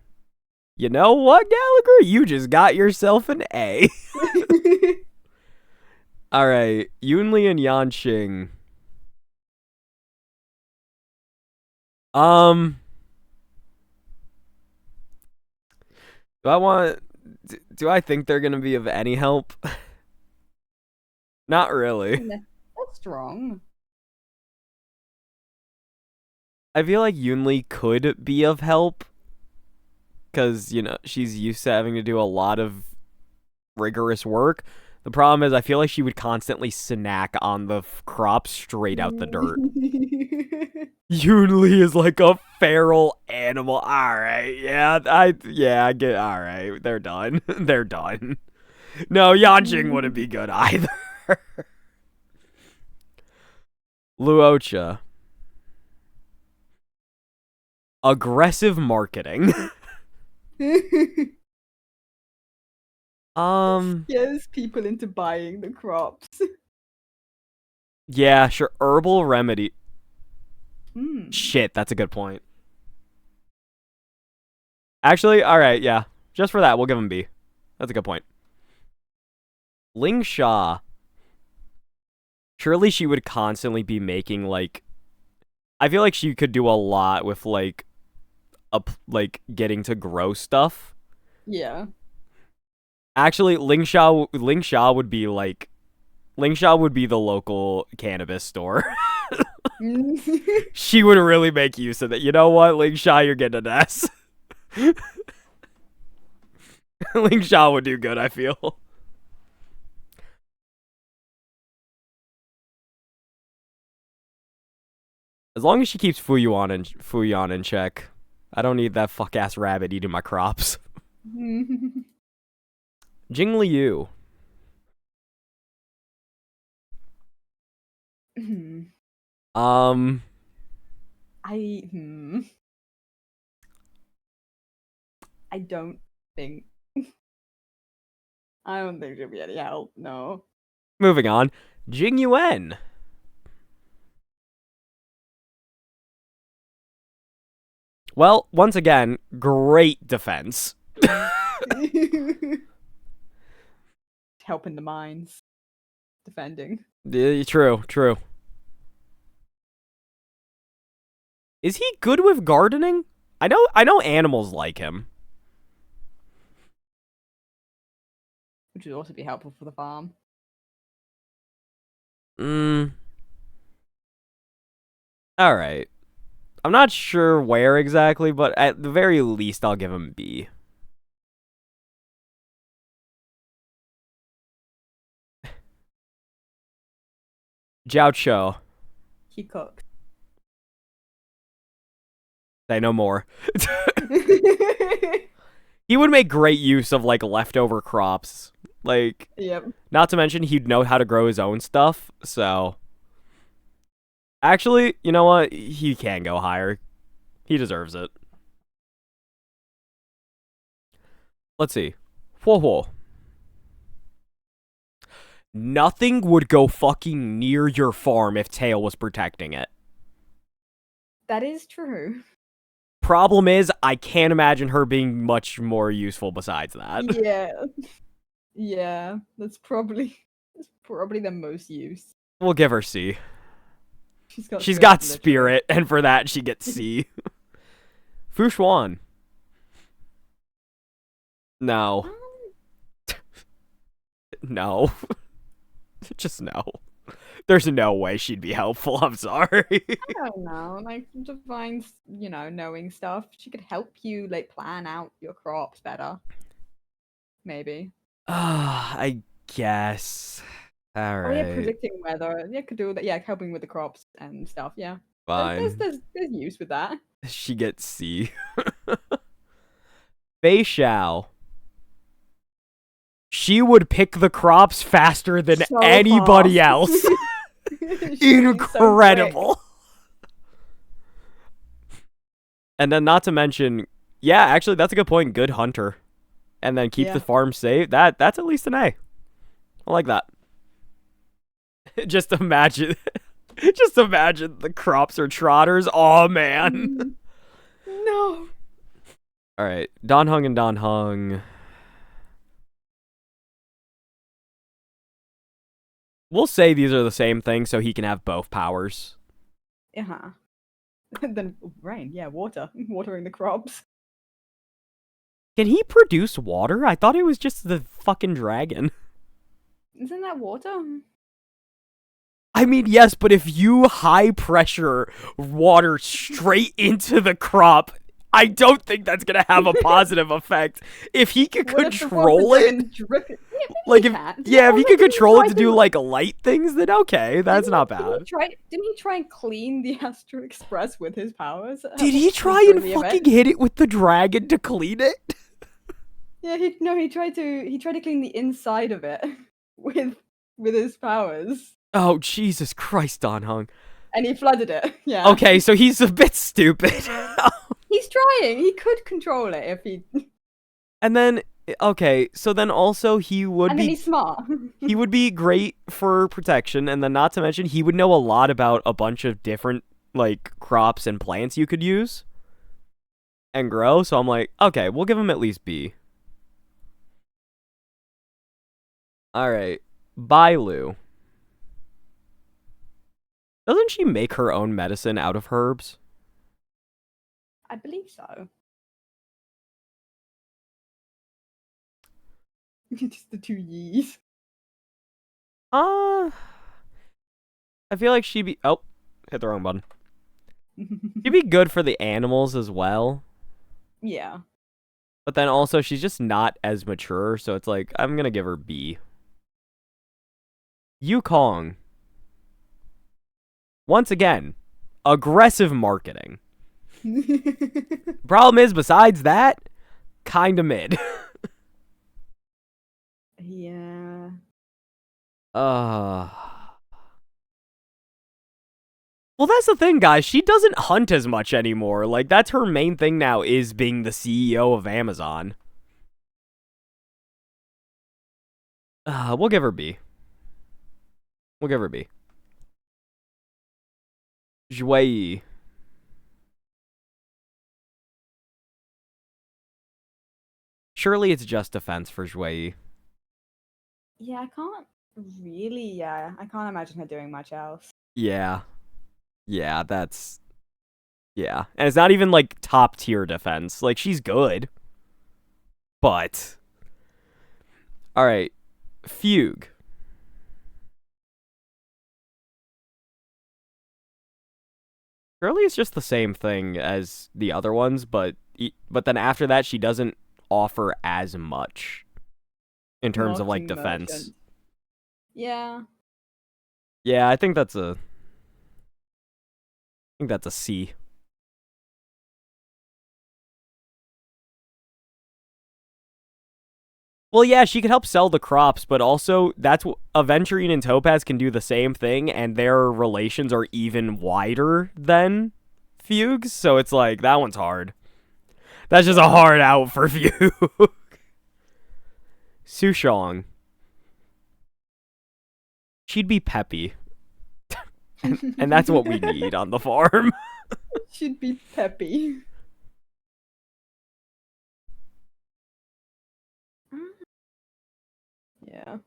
You know what, Gallagher? You just got yourself an A. All right, Yunli and Yanqing. Do I want? Do I think they're gonna be of any help? Not really. That's strong. I feel like Yunli could be of help because she's used to having to do a lot of rigorous work. The problem is, I feel like she would constantly snack on the crop straight out the dirt. Yunli is like a feral animal. All right, yeah, I get. All right, they're done. They're done. No, Yanqing wouldn't be good either. Luocha. Aggressive marketing. Scares people into buying the crops. Yeah, sure. Herbal remedy. Shit, that's a good point. Actually, all right, yeah. Just for that, we'll give him B. That's a good point. Ling Sha. Surely she would constantly be making like. I feel like she could do a lot with like getting to grow stuff. Yeah. Actually, Ling Sha would be like. Ling Sha would be the local cannabis store. She would really make use of that. You know what, Ling Sha, you're getting an S. Ling Sha would do good, I feel. As long as she keeps Fuyan in check. I don't need that fuck ass rabbit eating my crops. Jing Liu. I don't think. I don't think there'll be any help. No. Moving on. Jing Yuan. Well, once again, great defense. Helping the mines. Defending. Yeah, true. Is he good with gardening? I know animals like him. Which would also be helpful for the farm. Alright. I'm not sure where exactly, but at the very least, I'll give him B. Jiao Cho. He cooks. Say no more. He would make great use of like leftover crops. Like, yep. Not to mention he'd know how to grow his own stuff. So, actually, you know what? He can go higher. He deserves it. Let's see. Whoa. Nothing would go fucking near your farm if Tail was protecting it. That is true. Problem is, I can't imagine her being much more useful besides that. Yeah, that's probably the most use. We'll give her C. She's got spirit, and for that she gets C. Fu Xuan. No. No. Just no. There's no way she'd be helpful. I'm sorry. I don't know. Like, divine, knowing stuff. She could help you, like, plan out your crops better. Maybe. I guess. All right. Oh, yeah, predicting weather. Yeah, could do that. Yeah, helping with the crops and stuff. Yeah. Fine. There's use with that. She gets C. Fei Xiao. She would pick the crops faster than So anybody fast. else. She's so Incredible. And then not to mention, yeah, actually that's a good point. Good hunter. And then keep the farm safe. That's at least an A. I like that. Just imagine the crops are trotters. Oh man. No. All right, Dan Heng and Dan Heng. We'll say these are the same thing so he can have both powers. Uh-huh. Then rain, yeah, watering the crops. Can he produce water? I thought it was just the fucking dragon. Isn't that water? I mean, yes, but if you high pressure water straight into the crop, I don't think that's gonna have a positive effect. If he could control it, like if he could control it to do like light things, then okay, that's not bad. Didn't he try and clean the Astral Express with his powers? Did he try and fucking hit it with the dragon to clean it? Yeah, he tried to clean the inside of it with his powers. Oh, Jesus Christ, Dan Heng. And he flooded it, yeah. Okay, so he's a bit stupid. He's trying. He could control it if he... And then, okay, so then also he would and then he's smart. He would be great for protection, and then not to mention, he would know a lot about a bunch of different, like, crops and plants you could use and grow, so I'm like, okay, we'll give him at least B. Alright, Bailu. Doesn't she make her own medicine out of herbs? I believe so. Just the two yees. I feel like she'd be... Oh, hit the wrong button. She'd be good for the animals as well. Yeah. But then also, she's just not as mature, so it's like, I'm gonna give her B. Yukong. Once again, aggressive marketing. Problem is, besides that, kinda mid. Yeah. Well, that's the thing, guys. She doesn't hunt as much anymore. Like, that's her main thing now, is being the CEO of Amazon. We'll give her B. We'll give her B. Zhuai. Surely it's just defense for Zhuai. Yeah, I can't imagine her doing much else. Yeah. Yeah, that's... Yeah. And it's not even, like, top tier defense. Like, she's good. But... Alright. Fugue. Surely it's just the same thing as the other ones, but then after that, she doesn't offer as much in terms of, like, defense. Merchant. Yeah. Yeah, I think that's a C. Well, yeah, she could help sell the crops, but also that's what Aventurine and Topaz can do the same thing, and their relations are even wider than Fugue's, so it's like, that one's hard. That's just a hard out for Fugue. Sushong. She'd be peppy. and that's what we need on the farm. She'd be peppy. Yeah.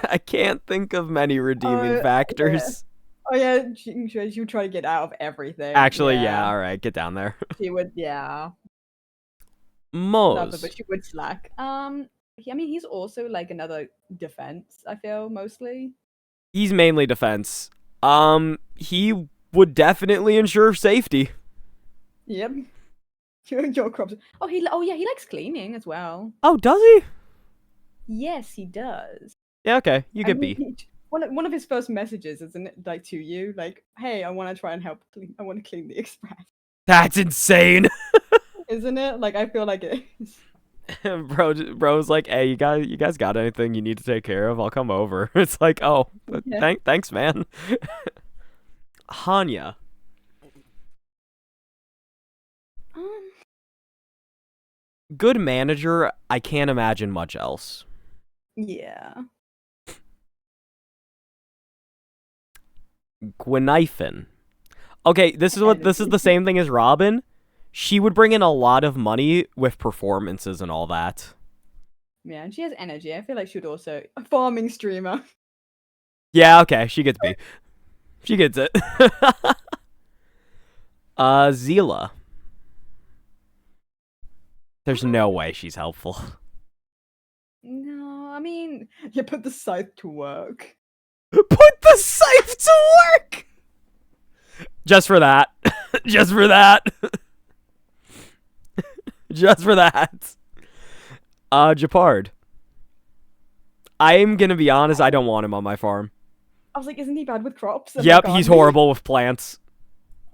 I can't think of many redeeming factors. Yeah. Oh yeah, she would try to get out of everything. Actually, yeah, alright, get down there. She would, yeah. Moz. But she would slack. I mean, he's also like another defense, I feel, mostly. He's mainly defense. He would definitely ensure safety. Yep. Your crops. Oh yeah, he likes cleaning as well. Oh, does he? Yes, he does. Yeah, okay. You get B. one of his first messages, isn't it, like to you, like, "Hey, I want to try and help. I want to clean the express." That's insane. Isn't it? Like, I feel like it is. Bro's like, hey, you guys got anything you need to take care of? I'll come over. It's like, oh, Yeah. thanks, man. Hanya. Um, Good manager. I can't imagine much else. yeah. Gwenithan. Okay, this is the same thing as Robin. She would bring in a lot of money with performances and all that. Yeah, and she has energy. I feel like she would also a farming streamer. Yeah, okay, she gets B. She gets it. Zila. There's no way she's helpful. No, I mean, you put the scythe to work. Put the scythe to work! Just for that. Just for that. Just for that. Japard. I'm gonna be honest, I don't want him on my farm. I was like, isn't he bad with crops? and, Yep, like, he's gardening? horrible with plants.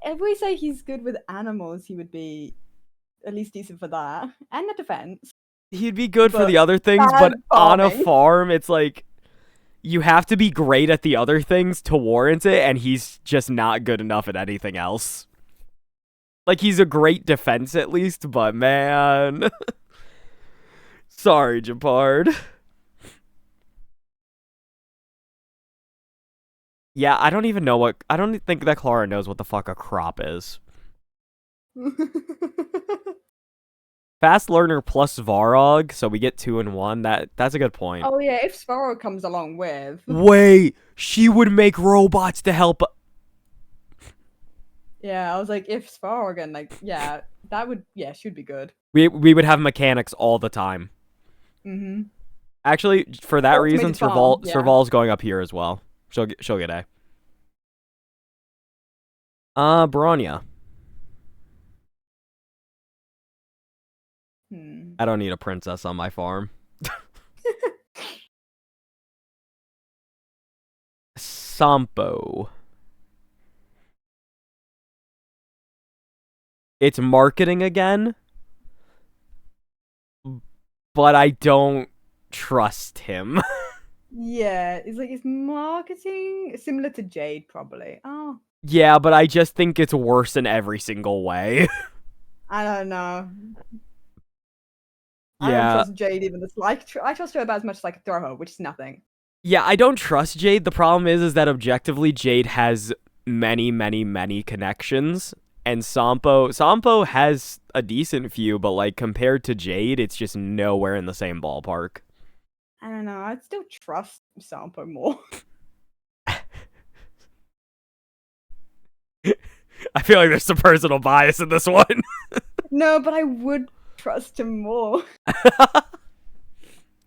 If we say he's good with animals, he would be at least decent for that. And the defense. He'd be good for But the other things, bad but on a farming. farm, it's like you have to be great at the other things to warrant it, and he's just not good enough at anything else. Like, he's a great defense at least, but man. Sorry, Japard. Yeah, I don't even know what. I don't think that Clara knows what the fuck a crop is. Fast learner plus Varog, so we get 2 and 1. That's a good point. Oh yeah, if Sparrow comes along with. Wait, she would make robots to help. Yeah, I was like, if Sparrow again, like, yeah, that would, yeah, she would be good. We would have mechanics all the time. Mm-hmm. Actually, for that reason, Automated farm, yeah. Serval's going up here as well. She'll get A. Bronya. I don't need a princess on my farm. Sampo. It's marketing again, but I don't trust him. Yeah, it's like, it's marketing similar to Jade, probably. Oh. Yeah, but I just think it's worse in every single way. I don't know. Yeah. I don't trust Jade even this. Like, I trust her about as much as I could throw her, which is nothing. Yeah, I don't trust Jade. The problem is that objectively Jade has many, many, many connections, and Sampo has a decent few, but like compared to Jade, it's just nowhere in the same ballpark. I don't know. I'd still trust Sampo more. I feel like there's some personal bias in this one. No, but I would trust him more.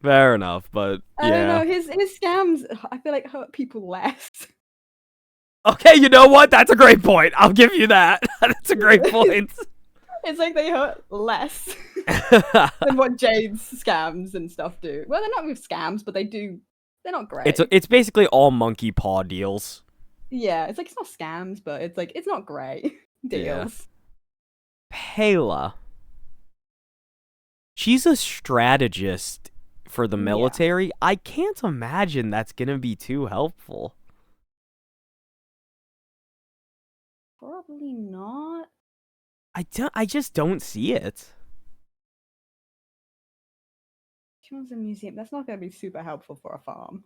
Fair enough, but yeah. I don't know. His scams, I feel like, hurt people less. Okay, you know what? That's a great point. I'll give you that. That's a great point. It's like they hurt less than what Jade's scams and stuff do. Well, they're not with scams, but they do. They're not great. It's basically all monkey paw deals. Yeah, it's like, it's not scams, but it's like, it's not great deals. Yeah. Pela. She's a strategist for the military. Yeah. I can't imagine that's gonna be too helpful. Probably not. I just don't see it. She wants a museum. That's not gonna be super helpful for a farm.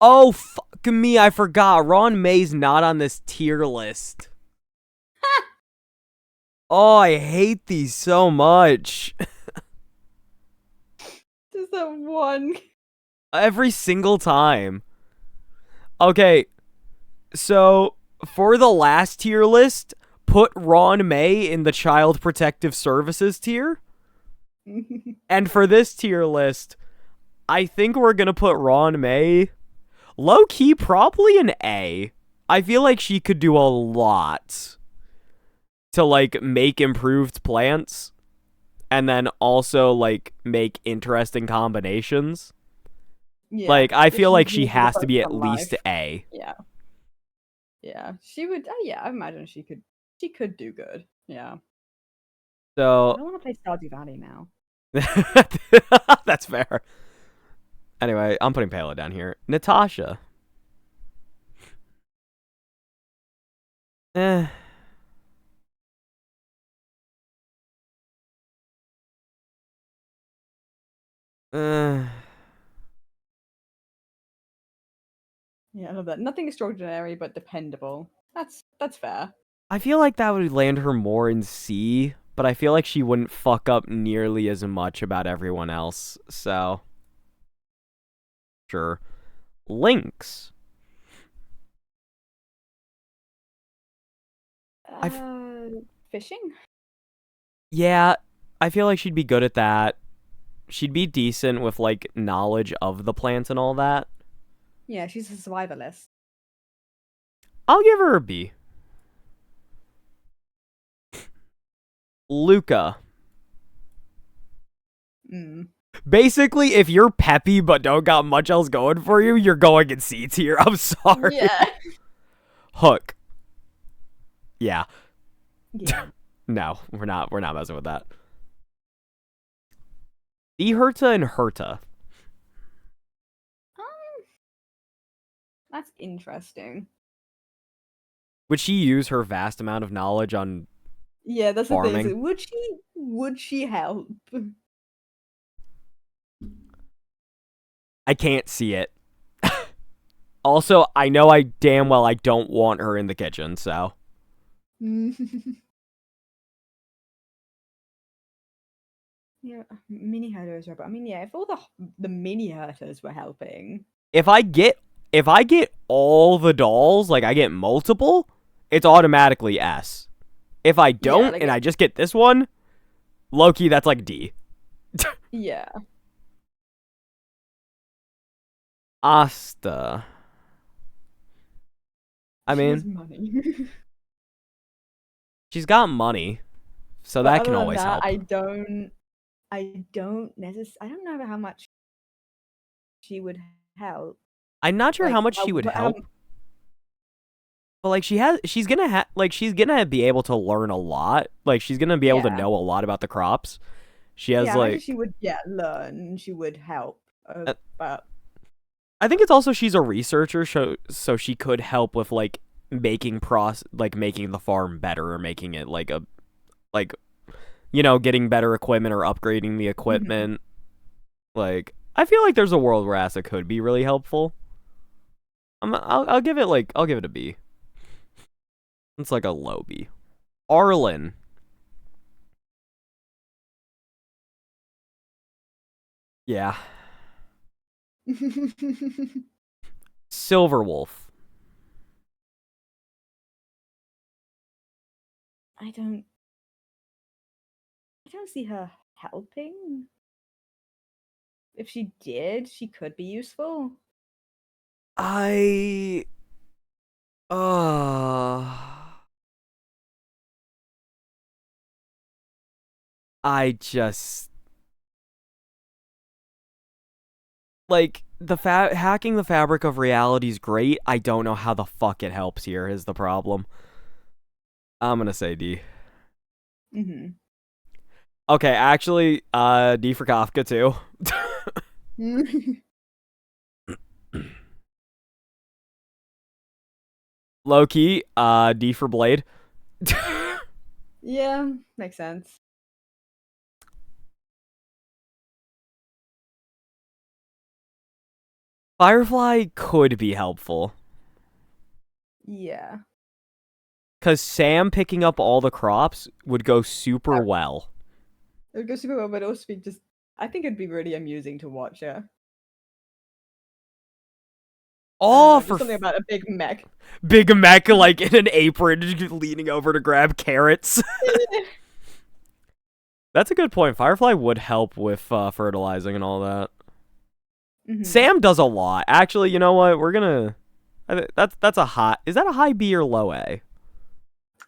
Oh, fuck me, I forgot. Ron May's not on this tier list. Oh, I hate these so much. Just that one. Every single time. Okay, so for the last tier list, put Ron May in the Child Protective Services tier. And for this tier list, I think we're gonna put Ron May low-key probably an A. I feel like she could do a lot to, like, make improved plants and then also, like, make interesting combinations. Yeah, Like, I if feel she's like she willing to has to focus be at on least life. A. Yeah. Yeah. She would. Yeah, I imagine she could. She could do good. Yeah. I So don't want to play Stardew Valley now. that's fair. Anyway, I'm putting Pela down here. Natasha. Eh. Uh, Yeah, I love that. Nothing extraordinary, but dependable. That's fair. I feel like that would land her more in C, but I feel like she wouldn't fuck up nearly as much about everyone else. So, sure. Lynx. Fishing. Yeah, I feel like she'd be good at that. She'd be decent with like knowledge of the plants and all that. Yeah, she's a survivalist. I'll give her a B. Luca. Basically, if you're peppy but don't got much else going for you, you're going in C tier. I'm sorry. Yeah. Hook. Yeah. Yeah. No, we're not messing with that. Herta and Herta. That's interesting. Would she use her vast amount of knowledge on Yeah, that's farming? the thing. Would she help? I can't see it. Also, I know I damn well I don't want her in the kitchen, so. Yeah, mini herders are. But I mean, yeah, if all the mini herders were helping. If I get all the dolls, like I get multiple, it's automatically S. If I don't, like and I just get this one, low-key, that's like D. Yeah. Asta. I mean, has money. She's got money, so that can always help. I don't know how much she would help. I'm not sure how much she would help. But like she's gonna be able to learn a lot. Like she's gonna be able to know a lot about the crops. She has like she would learn. She would help. But I think it's also she's a researcher, so she could help with like making the farm better or making it getting better equipment or upgrading the equipment. Like I feel like there's a world where Asa could be really helpful. I'll give it a B. It's like a low B. Arlen. Yeah. Silverwolf. I don't see her helping. If she did, she could be useful. I just like hacking the fabric of reality is great. I don't know how the fuck it helps here is the problem. I'm gonna say D. Okay, actually, D for Kafka too. Low-key, D for Blade. Yeah, makes sense. Firefly could be helpful. Yeah. Because Sam picking up all the crops would go super well. It would go super well, but also I think it'd be really amusing to watch her. Oh, for something about a big mech. Big mech, like in an apron, leaning over to grab carrots. That's a good point. Firefly would help with fertilizing and all that. Sam does a lot. Actually, you know what? We're gonna. That's a high. Is that a high B or low A?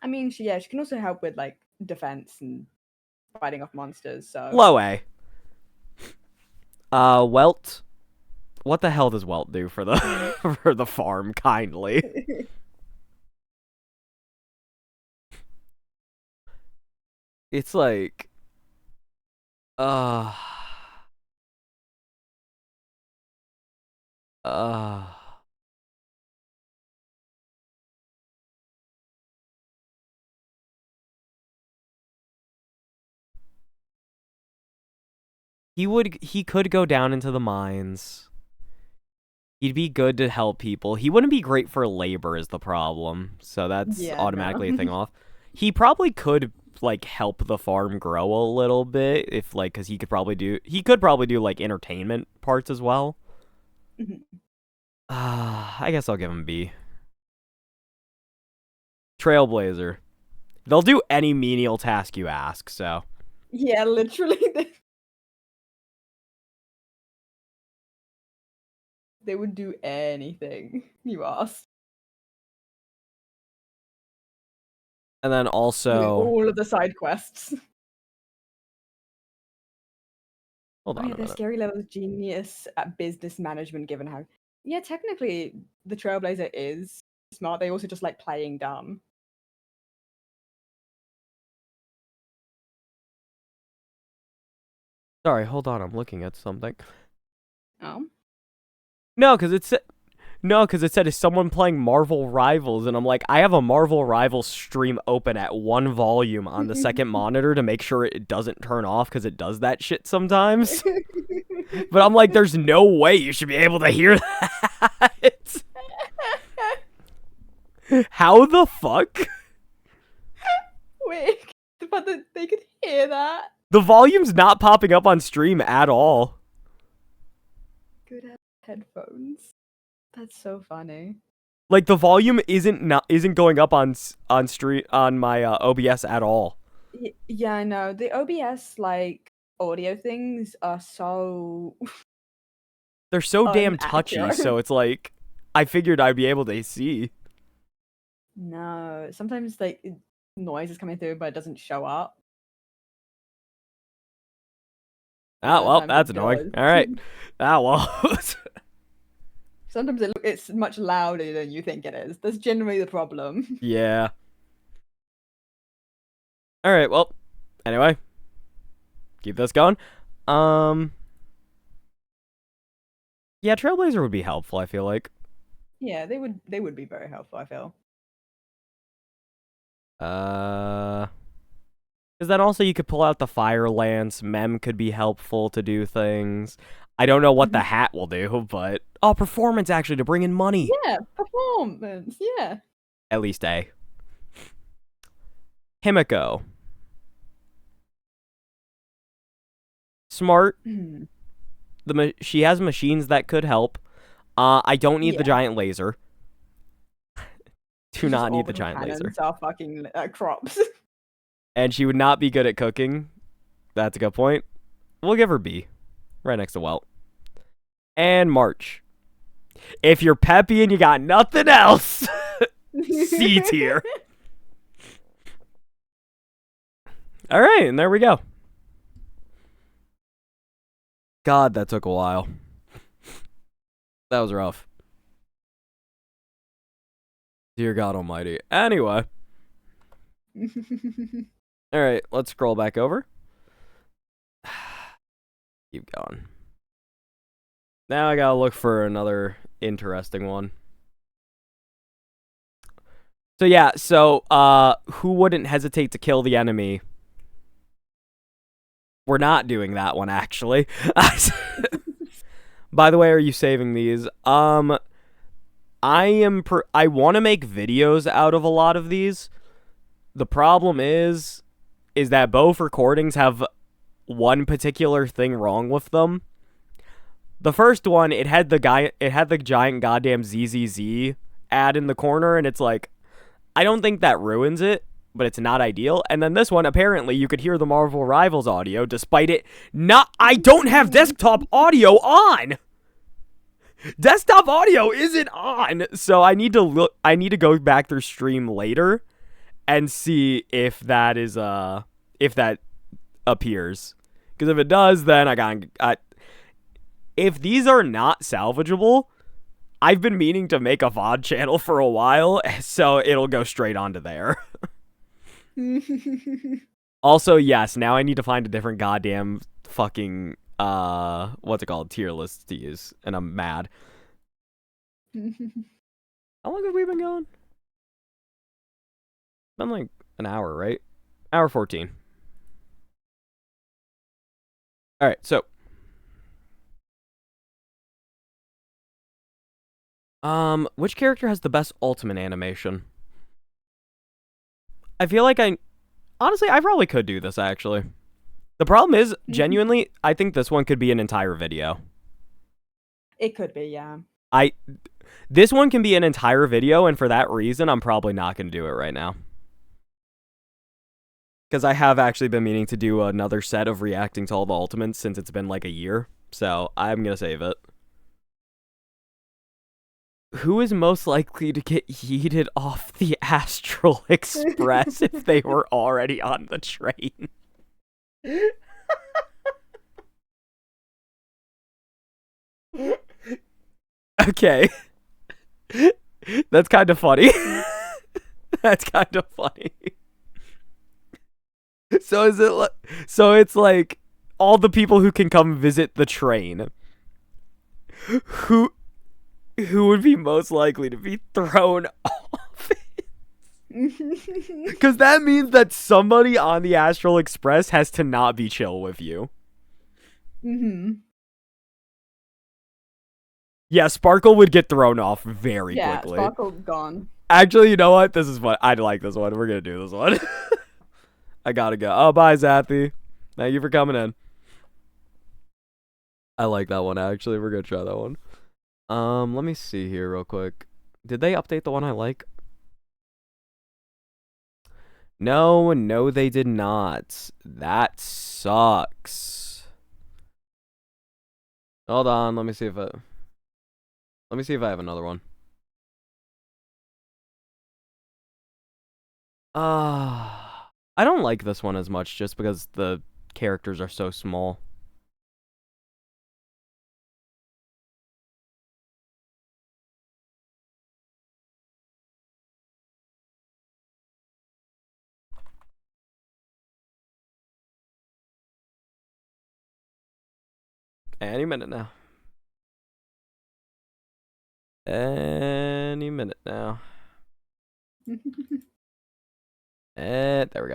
I mean, she can also help with like defense and fighting off monsters. So low A. Welt. What the hell does Welt do for the for the farm? Kindly. It's like, uh, uh. He could go down into the mines. He'd be good to help people. He wouldn't be great for labor is the problem. So that's automatically a thing off. He probably could like help the farm grow a little bit if like cuz he could probably do like entertainment parts as well. I guess I'll give him B. Trailblazer. They'll do any menial task you ask, so. Yeah, literally. They would do anything you asked. And then also all of the side quests. Hold on a They're minute. scary level of genius at business management, given how. Yeah, technically, the Trailblazer is smart. They also just like playing dumb. Sorry, hold on. I'm looking at something. Oh. No, because it said is someone playing Marvel Rivals, and I'm like, I have a Marvel Rivals stream open at 1 volume on the second monitor to make sure it doesn't turn off because it does that shit sometimes. But I'm like, there's no way you should be able to hear that. How the fuck? Wait, but they could hear that. The volume's not popping up on stream at all. Good headphones. That's so funny. Like the volume isn't going up on stream on my OBS at all. Yeah, I know. The OBS like audio things are so they're so damn touchy, so it's like I figured I'd be able to see. No, sometimes like noise is coming through but it doesn't show up. Oh, well, that's annoying. All right. Well. Sometimes it's much louder than you think it is. That's generally the problem. Yeah. All right, well, anyway. Keep this going. Yeah, Trailblazer would be helpful, I feel like. Yeah, they would be very helpful, I feel. Because then also you could pull out the Fire Lance. Mem could be helpful to do things. I don't know what the hat will do, but performance actually to bring in money. Yeah, performance. Yeah. At least A. Himiko. Smart. She has machines that could help. I don't need the giant laser. Do not need the giant laser. Are fucking crops. And she would not be good at cooking. That's a good point. We'll give her B. Right next to Welt. And March. If you're peppy and you got nothing else, C tier. All right, and there we go. God, that took a while. That was rough. Dear God Almighty. Anyway. All right, let's scroll back over. Keep going. Now I gotta look for another interesting one. So yeah, who wouldn't hesitate to kill the enemy? We're not doing that one, actually. By the way, are you saving these? I want to make videos out of a lot of these. The problem is that both recordings have one particular thing wrong with them. The first one, it had the giant goddamn ZZZ ad in the corner, and it's like, I don't think that ruins it, but it's not ideal. And then this one, apparently, you could hear the Marvel Rivals audio, despite it not. I don't have desktop audio on. Desktop audio isn't on, so I need to go back through stream later and see if that is if that appears. Because if it does, then if these are not salvageable, I've been meaning to make a VOD channel for a while, so it'll go straight onto there. Also, yes, now I need to find a different goddamn fucking, what's it called, tier list to use, and I'm mad. How long have we been going? Been like an hour, right? Hour 14. Alright, so. Which character has the best ultimate animation? I feel like honestly, I probably could do this, actually. The problem is, genuinely, I think this one could be an entire video. It could be, yeah. This one can be an entire video, and for that reason, I'm probably not going to do it right now. Because I have actually been meaning to do another set of reacting to all the ultimates since it's been like a year, so I'm going to save it. Who is most likely to get yeeted off the Astral Express if they were already on the train? Okay. That's kind of funny. That's kind of funny. So is it so it's like all the people who can come visit the train. Who would be most likely to be thrown off it? Because that means that somebody on the Astral Express has to not be chill with you. Yeah, Sparkle would get thrown off very quickly. Yeah, Sparkle gone. Actually, you know what? This is fun. I like this one. We're going to do this one. I gotta go. Oh, bye, Zappy. Thank you for coming in. I like that one, actually. We're gonna try that one. Let me see here real quick. Did they update the one I like? No, they did not. That sucks. Hold on, let me see if I have another one. I don't like this one as much just because the characters are so small. Any minute now. Any minute now. And there we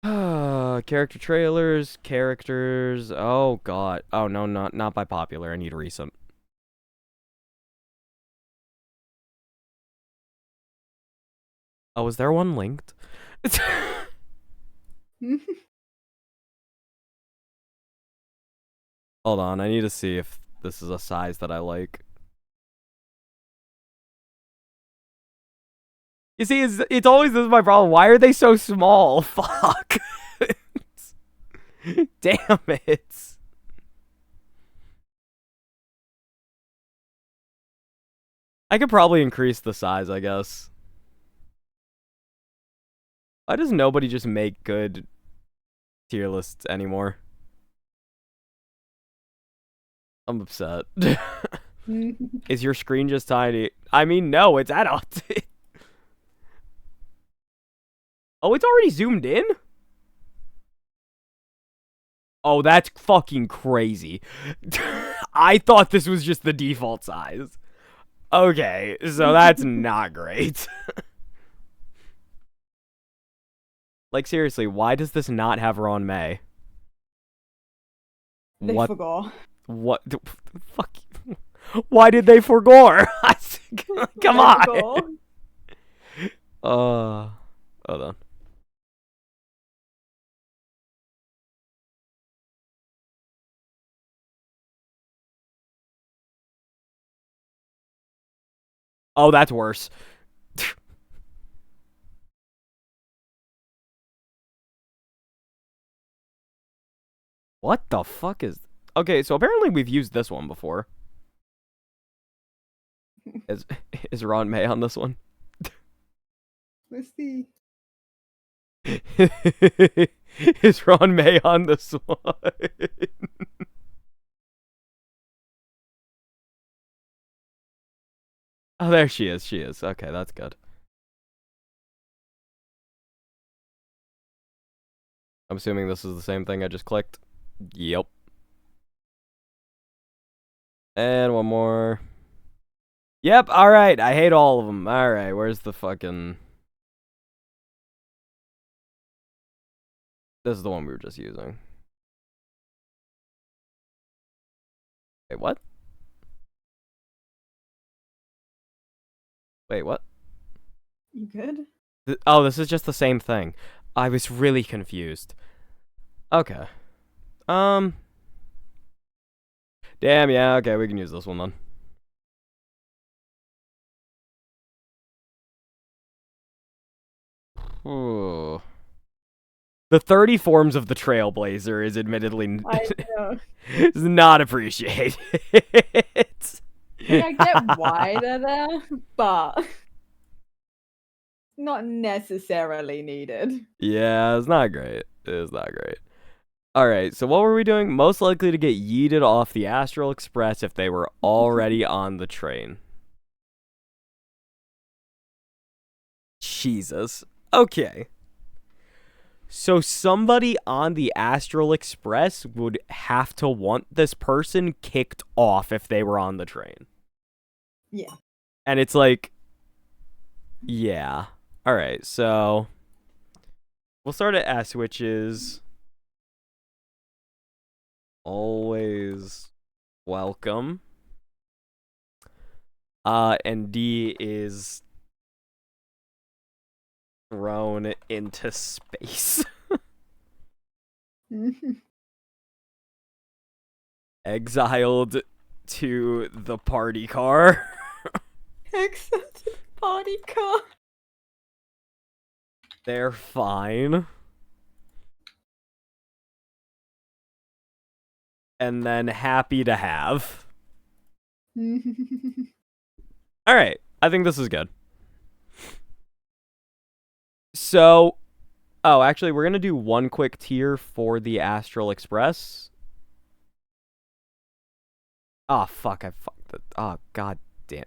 go. Character trailers, characters. Oh god. Oh no, not by popular. I need recent. Oh, is there one linked? Hold on, I need to see if this is a size that I like. You see, it's always this is my problem. Why are they so small? Fuck. Damn it. I could probably increase the size, I guess. Why does nobody just make good tier lists anymore? I'm upset. Is your screen just tiny? I mean, no, it's adult. Oh, it's already zoomed in? Oh, that's fucking crazy. I thought this was just the default size. Okay, so that's not great. Like, seriously, why does this not have Ron May? They forgot. What? Fuck. Why did they forgore? Come on. Hold on. Oh, that's worse. What the fuck is... Okay, so apparently we've used this one before. Is Ron May on this one? Let's see. Is Ron May on this one? Oh, there she is. She is. Okay, that's good. I'm assuming this is the same thing I just clicked. Yep. And one more. Yep, alright. I hate all of them. Alright, where's the fucking... This is the one we were just using. Wait, what? Wait, what? You good? Oh, this is just the same thing. I was really confused. Okay. Damn, yeah, okay, we can use this one then. Ooh. The 30 forms of the Trailblazer is admittedly is not appreciated. I get why they're there, but not necessarily needed. Yeah, it's not great. It's not great. Alright, so what were we doing? Most likely to get yeeted off the Astral Express if they were already on the train. Jesus. Okay. So somebody on the Astral Express would have to want this person kicked off if they were on the train. Yeah. And it's like, yeah. Alright, so we'll start at S, which is always welcome. And D is thrown into space. Exiled to the party car. Exiled to the party car. They're fine. And then happy to have. Alright, I think this is good. So, oh, actually, we're going to do one quick tier for the Astral Express. Oh, fuck, I fucked it. Oh, god damn.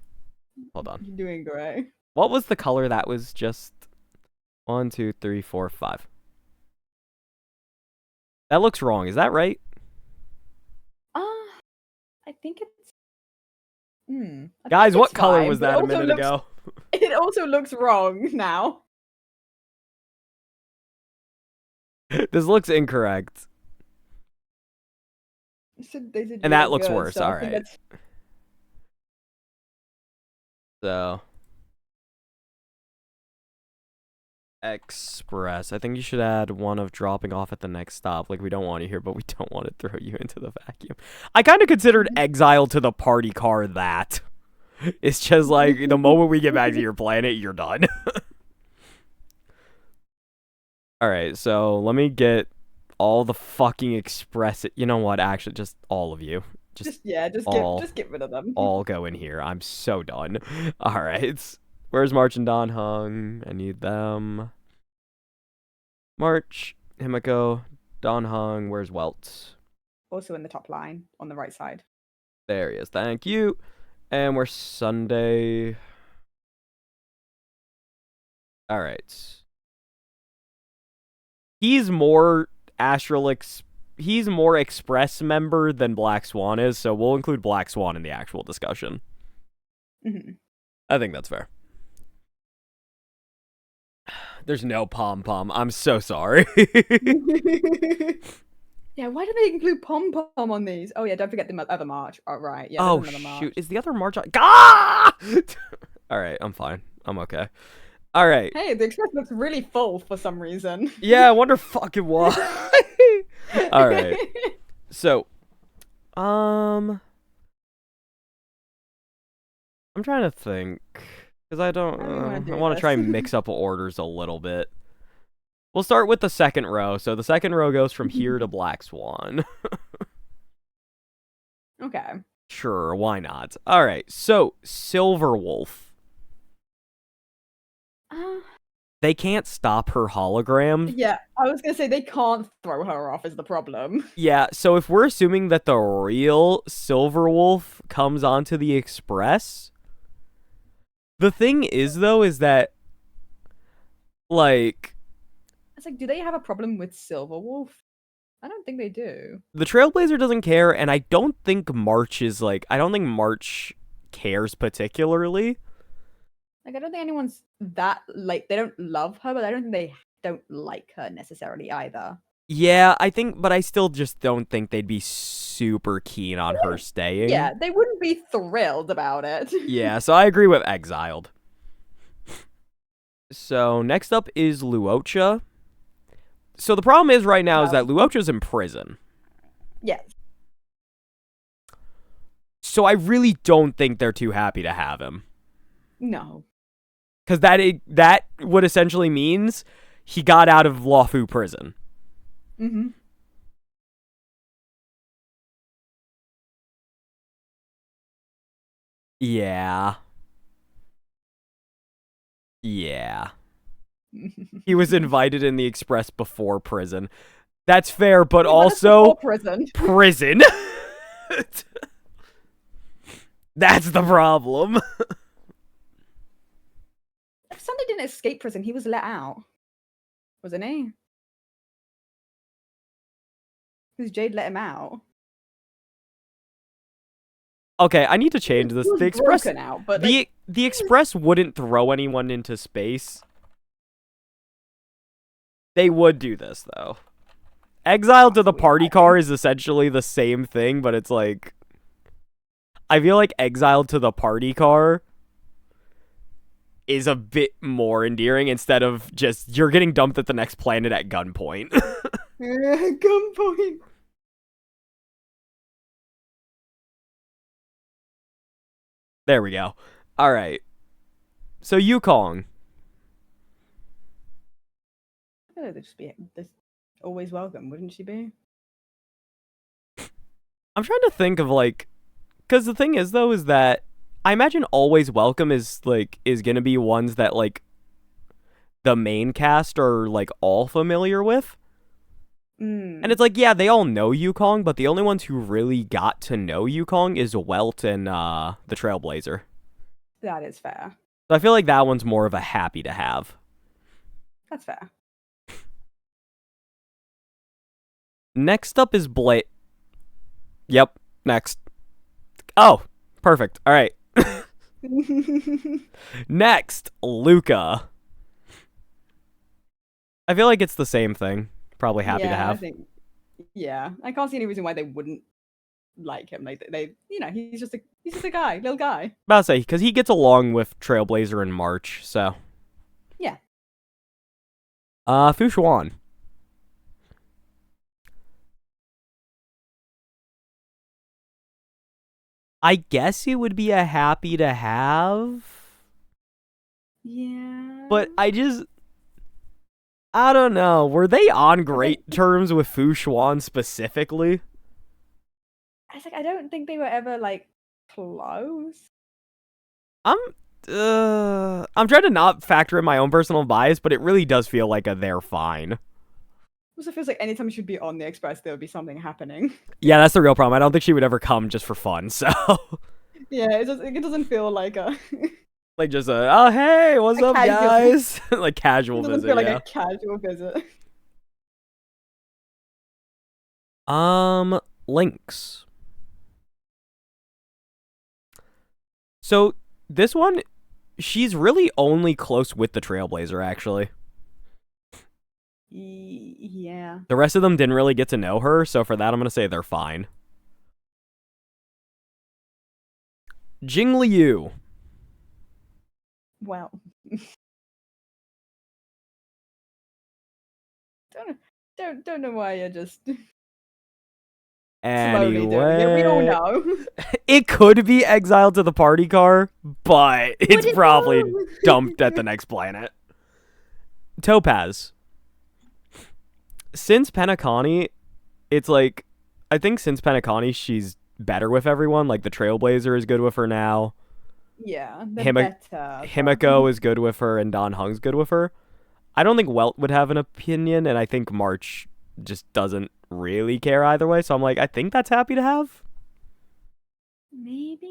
Hold on. You're doing great. What was the color that was just 1, 2, 3, 4, 5? That looks wrong. Is that right? I think it's... Guys, what color fine, was that a minute ago? It also looks wrong now. This looks incorrect. And that looks worse. All right. So, Express. I think you should add one of dropping off at the next stop. Like, we don't want you here, but we don't want to throw you into the vacuum. I kind of considered Exile to the party car that. It's just like, the moment we get back to your planet, you're done. Alright, so let me get all the fucking Express... You know what, actually, just all of you. Just get rid of them. All go in here. I'm so done. Alright. Where's March and Don Hung? I need them. March, Himiko, Don Hung. Where's Welts? Also in the top line, on the right side. There he is. Thank you. And we're Sunday. Alright. He's more he's more Express member than Black Swan is, so we'll include Black Swan in the actual discussion. I think that's fair. There's no pom-pom. I'm so sorry. Yeah, why do they include pom-pom on these? Oh yeah, don't forget the other March. Oh, right. Yeah, oh, shoot. Is the other March on? Gah! Alright, I'm fine. I'm okay. Alright. Hey, the Express looks really full for some reason. Yeah, I wonder fucking why. Alright. So, I'm trying to think. Because I want to try and mix up orders a little bit. We'll start with the second row. So the second row goes from here to Black Swan. Okay. Sure, why not? Alright, so Silver Wolf. They can't stop her hologram. Yeah, I was gonna say they can't throw her off is the problem. Yeah, so if we're assuming that the real Silverwolf comes onto the Express, the thing is, though, is that, like... It's like, do they have a problem with Silverwolf? I don't think they do. The Trailblazer doesn't care, and I don't think March is, like... I don't think March cares particularly. Like, I don't think anyone's that, like, they don't love her, but I don't think they don't like her necessarily either. Yeah, I think, but I still just don't think they'd be super keen on her staying. Yeah, they wouldn't be thrilled about it. Yeah, so I agree with Exiled. So next up is Luocha. So the problem is right now is that Luocha's in prison. Yes. So I really don't think they're too happy to have him. No. Because that would essentially means he got out of Luofu prison. Mm-hmm. Yeah. Yeah. He was invited in the Express before prison. That's fair, but also prison. Prison. That's the problem. If Sunday didn't escape prison, he was let out. Wasn't he? Because Jade let him out. Okay, I need to change this. The Express out, but the Express wouldn't throw anyone into space. They would do this though. Exile to the party car is essentially the same thing, but it's like I feel like Exile to the party car is a bit more endearing instead of just you're getting dumped at the next planet at gunpoint. Gunpoint. There we go. All right. So Yukong. I feel like they'd just be always welcome, wouldn't she be? I'm trying to think of like, because the thing is though is that I imagine always welcome is gonna be ones that like the main cast are like all familiar with. And it's like, yeah, they all know Yukong, but the only ones who really got to know Yukong is Welt and the Trailblazer. That is fair. So I feel like that one's more of a happy to have. That's fair. Next up is Blade. Yep, next. Oh, perfect. All right. Next, Luca. I feel like it's the same thing. Probably happy to have. I can't see any reason why they wouldn't like him. Like they, he's just a guy, little guy. About to say because he gets along with Trailblazer and March, so yeah. Fu Xuan. I guess it would be a happy to have. Yeah. But I don't know. Were they on great terms with Fu Xuan specifically? I don't think they were ever like close. I'm trying to not factor in my own personal bias, but it really does feel like they're fine. It also feels like anytime she'd be on the Express, there would be something happening. Yeah, that's the real problem. I don't think she would ever come just for fun, so... Yeah, it doesn't feel like a... like just oh hey, what's up, guys? Like casual visit, feel like a casual visit. Lynx. So, this one, she's really only close with the Trailblazer, actually. Yeah. The rest of them didn't really get to know her, so for that I'm going to say they're fine. Jing Liu. Well. don't know why you're just... Anyway, we don't know. It could be exiled to the party car, but it's probably dumped at the next planet. Topaz. Since Penacony, it's like, I think since Penacony, she's better with everyone. Like, the Trailblazer is good with her now. Yeah, Himiko is good with her, and Don Hung's good with her. I don't think Welt would have an opinion, and I think March just doesn't really care either way. So I'm like, I think that's happy to have. Maybe.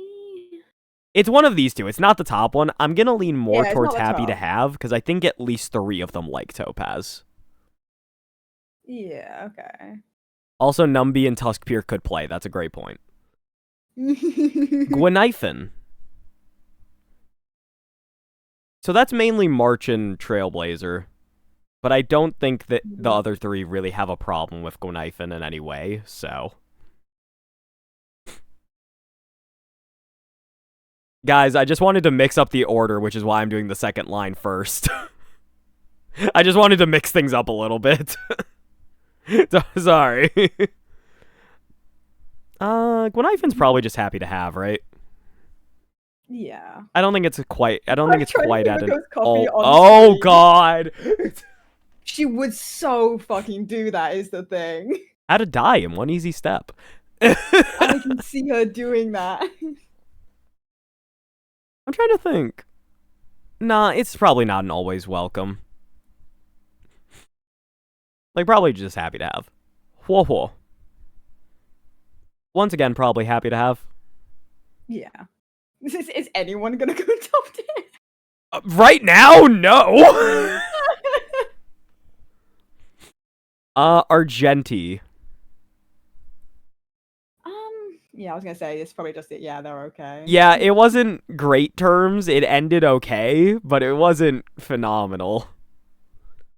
It's one of these two. It's not the top one. I'm gonna lean more towards happy to top. have because I think at least 3 of them like Topaz. Yeah. Okay. Also, Numby and Tuskpier could play. That's a great point. Gwynaifen. So that's mainly March and Trailblazer. But I don't think that the other 3 really have a problem with Gwynaifen in any way, so. Guys, I just wanted to mix up the order, which is why I'm doing the second line first. I just wanted to mix things up a little bit. Sorry. Gwynnaifen's probably just happy to have, right? Yeah. I don't think it's quite at an... Oh God! She would so fucking do that, is the thing. How to die in one easy step. I can see her doing that. I'm trying to think. Nah, it's probably not an always welcome. Like, probably just happy to have. Whoa, whoa. Once again, probably happy to have. Yeah. Is anyone gonna go top 10? Right now? No! Argenti. Yeah, I was gonna say, it's probably just, yeah, they're okay. Yeah, it wasn't great terms. It ended okay, but it wasn't phenomenal.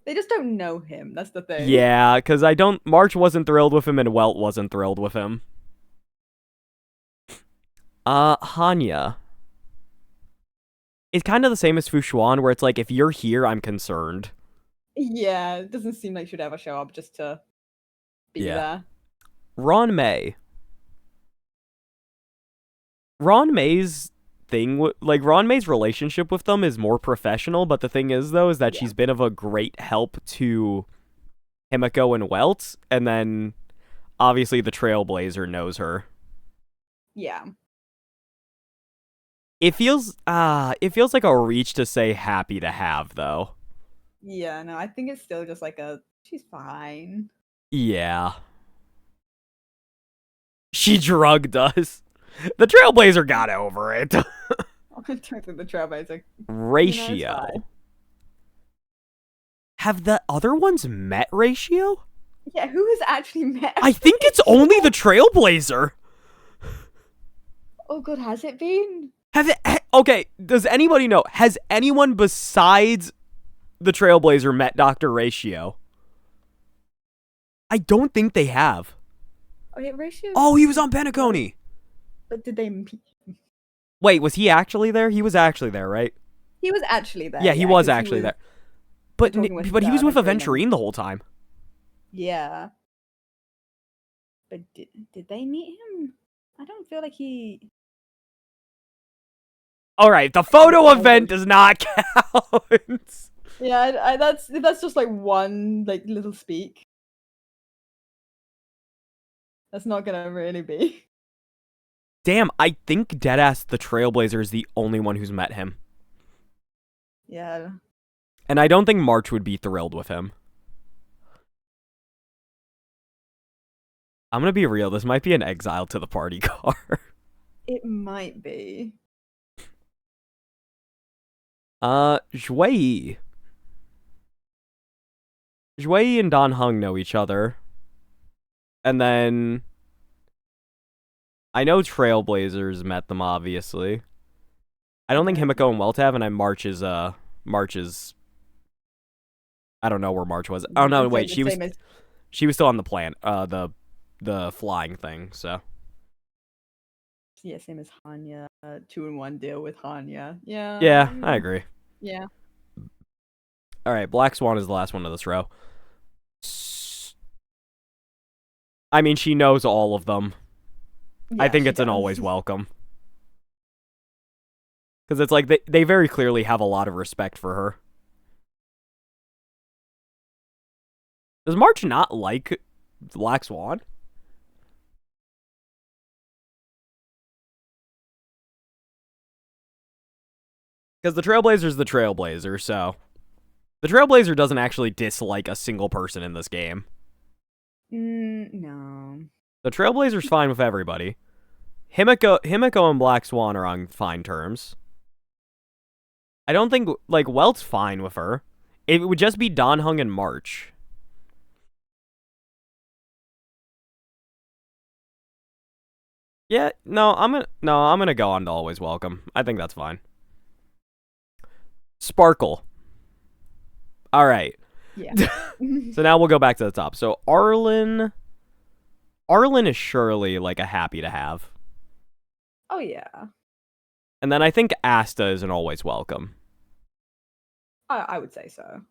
They just don't know him, that's the thing. Yeah, because March wasn't thrilled with him and Welt wasn't thrilled with him. Hanya. It's kind of the same as Fushuan, where it's like, if you're here, I'm concerned. Yeah, it doesn't seem like she'd ever show up just to be there. Ron May. Ron May's thing, Ron May's relationship with them is more professional, but the thing is, though, is that she's been of a great help to Himiko and Welt, and then, obviously, the Trailblazer knows her. Yeah. It feels like a reach to say happy to have, though. Yeah, no, I think it's still just like she's fine. Yeah. She drugged us. The Trailblazer got over it. I don't think the Trailblazer. Ratio. Have the other ones met Ratio? Yeah, who has actually met? I think it's only the Trailblazer. Oh god, has it been? Okay, does anybody know? Has anyone besides the Trailblazer met Dr. Ratio? I don't think they have. Okay, Ratio. Oh, he was on Penacony. But did they meet him? Wait, was he actually there? He was actually there, right? He was actually there. Yeah, he was actually there. But he was with Aventurine the whole time. Yeah. But did they meet him? I don't feel like he... Alright, the photo event does not count. Yeah, that's just like one little speak. That's not gonna really be. Damn, I think deadass the Trailblazer is the only one who's met him. Yeah. And I don't think March would be thrilled with him. I'm gonna be real, this might be an exile to the party card. It might be. Zhuyi. Zhuyi and Dan Heng know each other. And then... I know Trailblazers met them, obviously. I don't think Himiko and Welt have, and March is... I don't know where March was. Oh, no, wait, she was still on the plant, the flying thing, so... Yeah, same as Hanya. 2-in-1 deal with Hanya. Yeah. Yeah, I agree. Yeah. Alright, Black Swan is the last one of this row. I mean, she knows all of them. Yeah, I think it's an always welcome. Because it's like, they very clearly have a lot of respect for her. Does March not like Black Swan? Because the Trailblazer's the Trailblazer, so... The Trailblazer doesn't actually dislike a single person in this game. No. The Trailblazer's fine with everybody. Himiko and Black Swan are on fine terms. I don't think, like, Welt's fine with her. It would just be Dan Heng and March. Yeah, I'm gonna go on to Always Welcome. I think that's fine. Sparkle. All right. Yeah. So now we'll go back to the top. So Arlen is surely like a happy to have. Oh yeah. And then I think Asta is an Always Welcome. I would say so.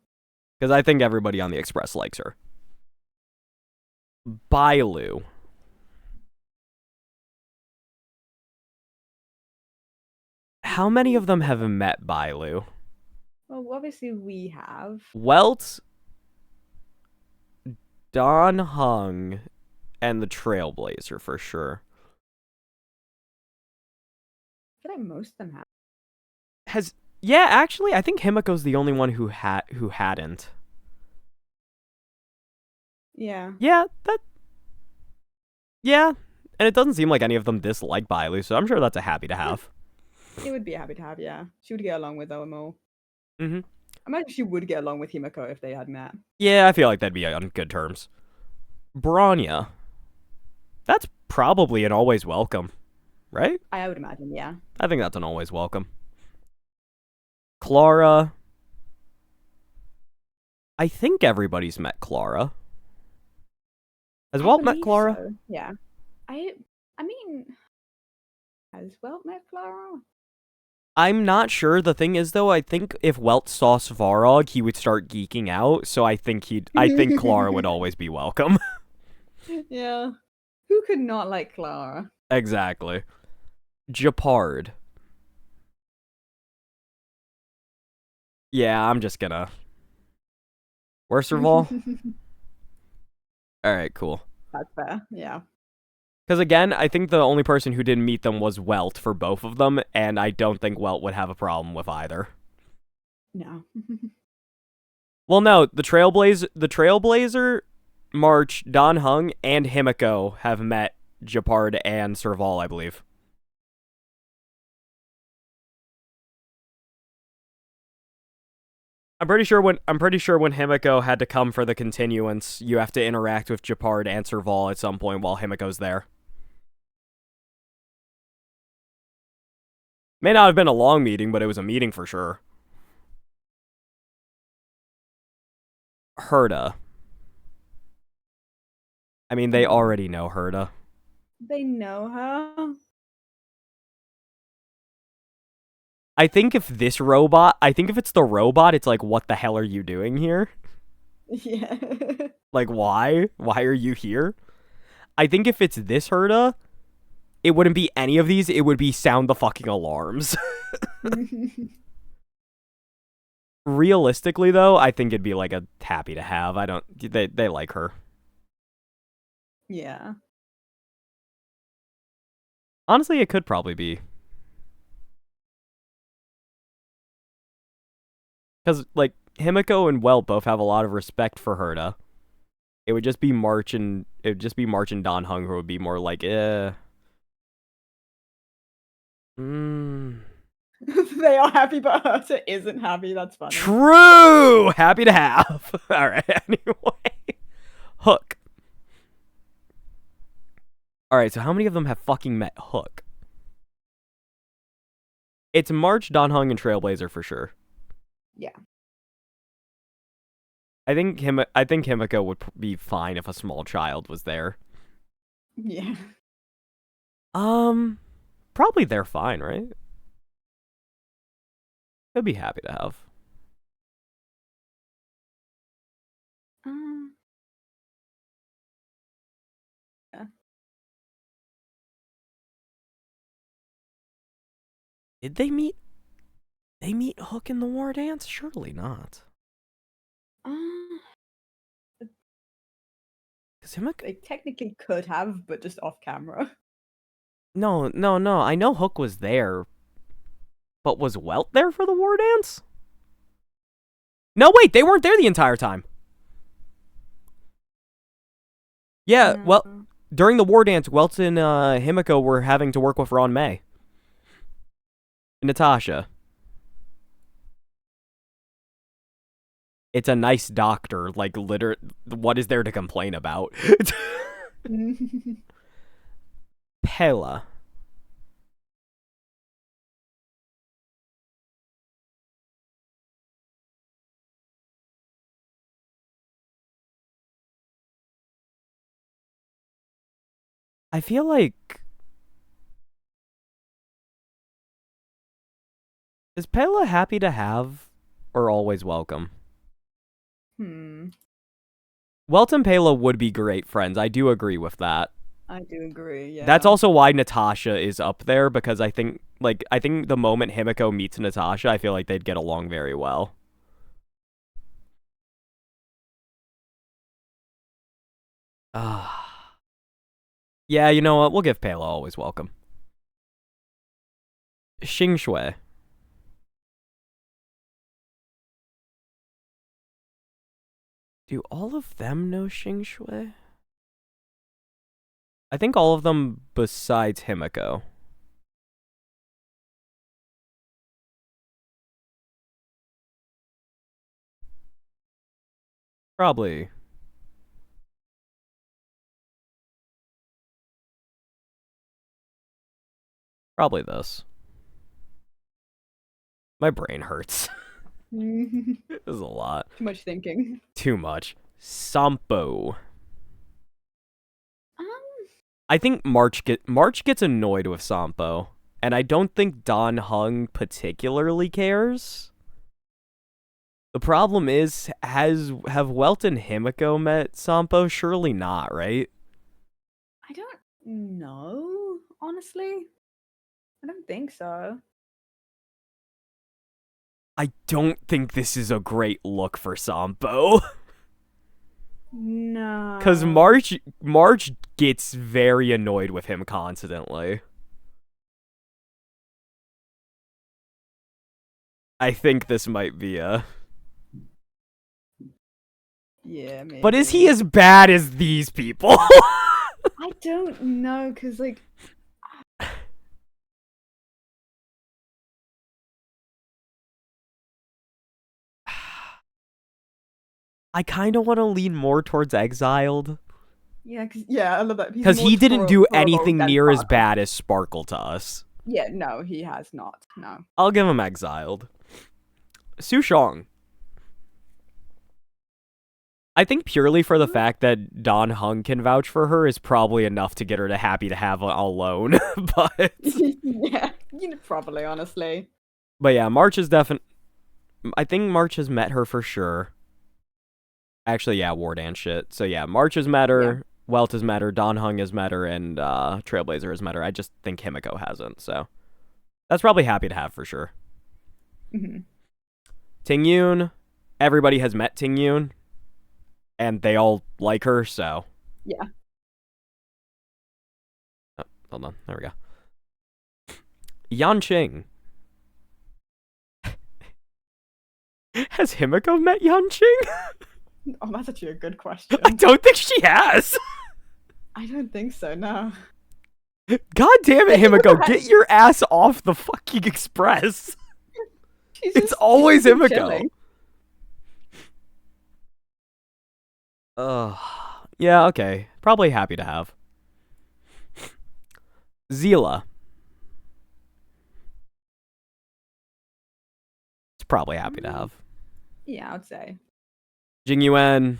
Because I think everybody on the Express likes her. Bailu. How many of them have met Bailu? Well, obviously we have. Welt, Dan Heng, and the Trailblazer for sure. I feel like most of them have. Yeah, actually, I think Himiko's the only one who hadn't. Yeah. Yeah, Yeah, and it doesn't seem like any of them dislike Bailu, so I'm sure that's a happy to have. It would be a happy to have, yeah. She would get along with Omo. Mm-hmm. I imagine she would get along with Himiko if they had met. Yeah, I feel like that'd be on good terms. Bronya. That's probably an Always Welcome, right? I would imagine, yeah. I think that's an Always Welcome. Clara. I think everybody's met Clara. Has Welt met Clara? So. Yeah. I mean, has Welt met Clara? I'm not sure. The thing is, though, I think if Welt saw Svarog, he would start geeking out. So I think Clara would always be welcome. Yeah. Who could not like Clara? Exactly. Gepard. Yeah, I'm just gonna. Worst of all? Alright, cool. That's fair, yeah. Because again, I think the only person who didn't meet them was Welt for both of them, and I don't think Welt would have a problem with either. No. Well, no, the Trailblazer, March, Dan Heng, and Himiko have met Gepard and Serval, I believe. I'm pretty sure when Himiko had to come for the continuance, you have to interact with Gepard and Serval at some point while Himiko's there. May not have been a long meeting, but it was a meeting for sure. Herta. I mean, they already know Herta. They know her? I think if it's the robot, it's like, what the hell are you doing here? Yeah. Like, why? Why are you here? I think if it's this Herta, it wouldn't be any of these. It would be sound the fucking alarms. Realistically, though, I think it'd be like a happy to have. They like her. Yeah. Honestly, it could probably be. Because, like, Himiko and Welt both have a lot of respect for Herta. It would just be March and Dan Heng who would be more like, They are happy, but Herta isn't happy. That's funny. True! Happy to have. Alright, anyway. Hook. Alright, so how many of them have fucking met Hook? It's March, Dan Heng, and Trailblazer for sure. Yeah. I think Himiko would be fine if a small child was there. Yeah. Probably they're fine, right? They'd be happy to have. Yeah. Did they meet? They meet Hook in the war dance? Surely not. They technically could have, but just off camera. No. I know Hook was there, but was Welt there for the war dance? No, wait, they weren't there the entire time. Yeah, No. well, during the war dance, Welt and Himiko were having to work with Ron May. Natasha. It's a nice doctor. Like, what is there to complain about? Pela. I feel like... Is Pela happy to have or always welcome? Welt and Pela would be great friends. I do agree with that. I do agree, yeah. That's also why Natasha is up there, because I think the moment Himiko meets Natasha, I feel like they'd get along very well. Yeah, you know what? We'll give Pela always welcome. Xing Shui. Do all of them know Xing Shui? I think all of them besides Himiko. Probably. Probably this. My brain hurts. This is a lot. Too much thinking. Too much. Sampo. I think March gets annoyed with Sampo, and I don't think Dan Heng particularly cares. The problem is, have Welt and Himiko met Sampo? Surely not, right? I don't know, honestly. I don't think so. I don't think this is a great look for Sampo. No. Because March gets very annoyed with him constantly. I think this might be a... Yeah, maybe. But is he as bad as these people? I don't know, because, like... I kind of want to lean more towards Exiled. Yeah, I love that. Because he didn't do anything near as bad as Sparkle to us. Yeah, no, he has not. No. I'll give him Exiled. Sushong. I think purely for the fact that Dan Heng can vouch for her is probably enough to get her to happy to have alone. But yeah, probably, honestly. But yeah, March is definitely... I think March has met her for sure. Actually, yeah, War Dance shit. So yeah, March has met her, yeah. Welt has met her, Dan Heng has met her, and Trailblazer has met her. I just think Himiko hasn't, so... That's probably happy to have for sure. Ting Yun, everybody has met Ting Yun, and they all like her, so... Yeah. Oh, hold on, there we go. Yanqing. Has Himiko met Yanqing? Oh, that's actually a good question. I don't think she has. I don't think so, no. God damn it, Himiko, get your ass off the fucking express. It's always Himiko. Yeah, okay. Probably happy to have. Zila. It's probably happy to have. Yeah, I would say. Jingyuan.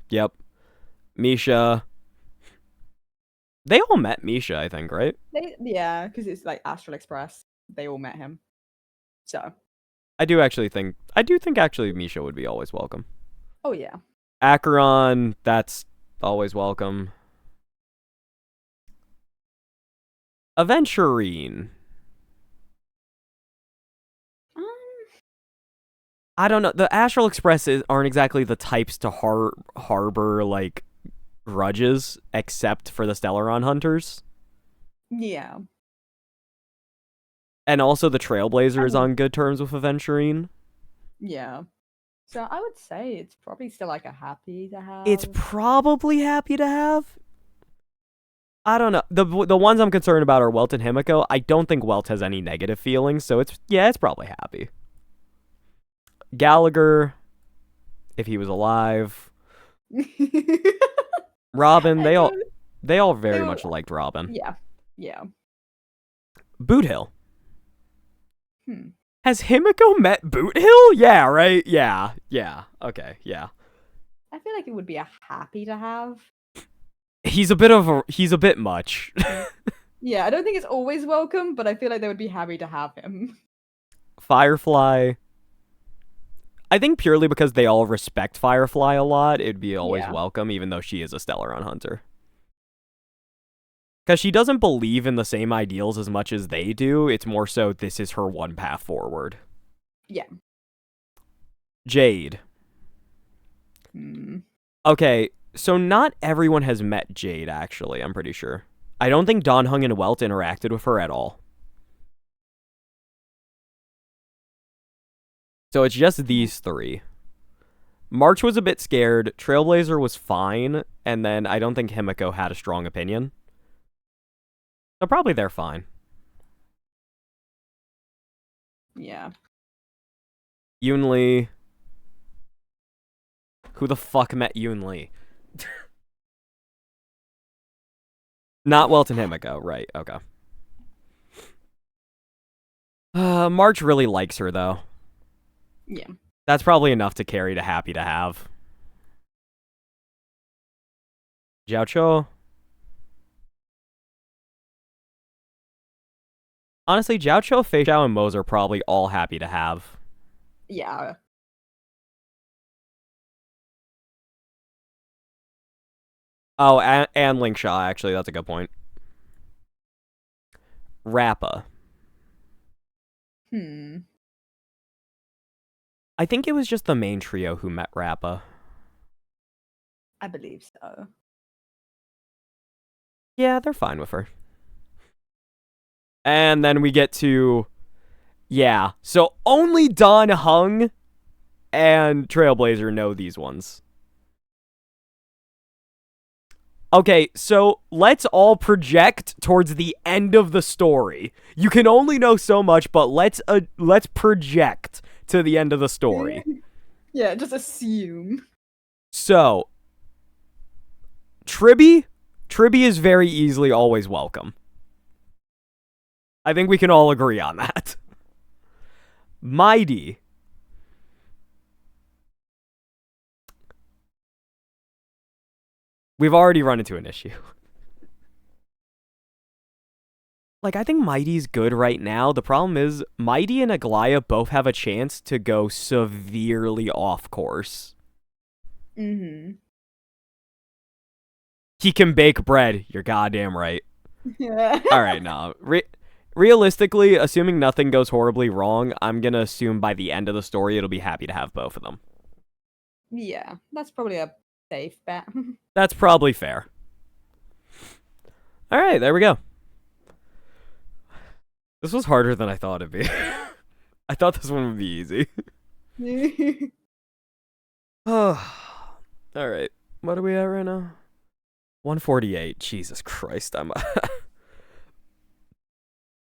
Yep. Misha. They all met Misha, I think, right? Yeah, because it's like Astral Express. They all met him. So. I do think actually Misha would be always welcome. Oh, yeah. Acheron, that's always welcome. Aventurine. I don't know. The Astral Expresses aren't exactly the types to harbor, like, grudges, except for the Stellaron Hunters. Yeah. And also the Trailblazer is on good terms with Aventurine. Yeah. So I would say it's probably still like a happy to It's have. probably happy to have. I don't know. The ones I'm concerned about are Welt and Himiko. I don't think Welt has any negative feelings, so it's probably happy. Gallagher, if he was alive. Robin, they all very much liked Robin. Yeah. Yeah. Boot Hill. Hmm. Has Himiko met Boot Hill? Yeah, right? Yeah. Okay, yeah. I feel like it would be a happy to have. He's a bit much. Yeah, I don't think it's always welcome, but I feel like they would be happy to have him. Firefly. I think purely because they all respect Firefly a lot, it'd be always welcome, even though she is a Stellaron hunter. Because she doesn't believe in the same ideals as much as they do. It's more so this is her one path forward. Yeah. Jade. Hmm. Okay, so not everyone has met Jade, actually, I'm pretty sure. I don't think Dan Heng and Welt interacted with her at all. So it's just these three. March was a bit scared, Trailblazer was fine, and then I don't think Himiko had a strong opinion. So probably they're fine. Yeah. Yoon Lee. Who the fuck met Yoon Lee? Not Welt and Himiko, right, okay. March really likes her, though. Yeah. That's probably enough to carry to happy to have. Jiao Cho. Honestly, Jiao Cho, Fei Xiao, and Mose are probably all happy to have. Yeah. Oh, and Ling Sha, actually, that's a good point. Rappa. I think it was just the main trio who met Rappa. I believe so. Yeah, they're fine with her. And then we get to... Yeah, so only Dan Heng and Trailblazer know these ones. Okay, so let's all project towards the end of the story. You can only know so much, but let's project to the end of the story. Yeah, just assume. So, Tribby is very easily always welcome. I think we can all agree on that. Mighty. We've already run into an issue. Like, I think Mighty's good right now. The problem is, Mighty and Aglaya both have a chance to go severely off course. Mm-hmm. He can bake bread. You're goddamn right. Yeah. Alright, no. Realistically, assuming nothing goes horribly wrong, I'm gonna assume by the end of the story, it'll be happy to have both of them. Yeah, that's probably a safe bet. That's probably fair. Alright, there we go. This was harder than I thought it'd be. I thought this one would be easy. Alright, what are we at right now? 148. Jesus Christ, I'm...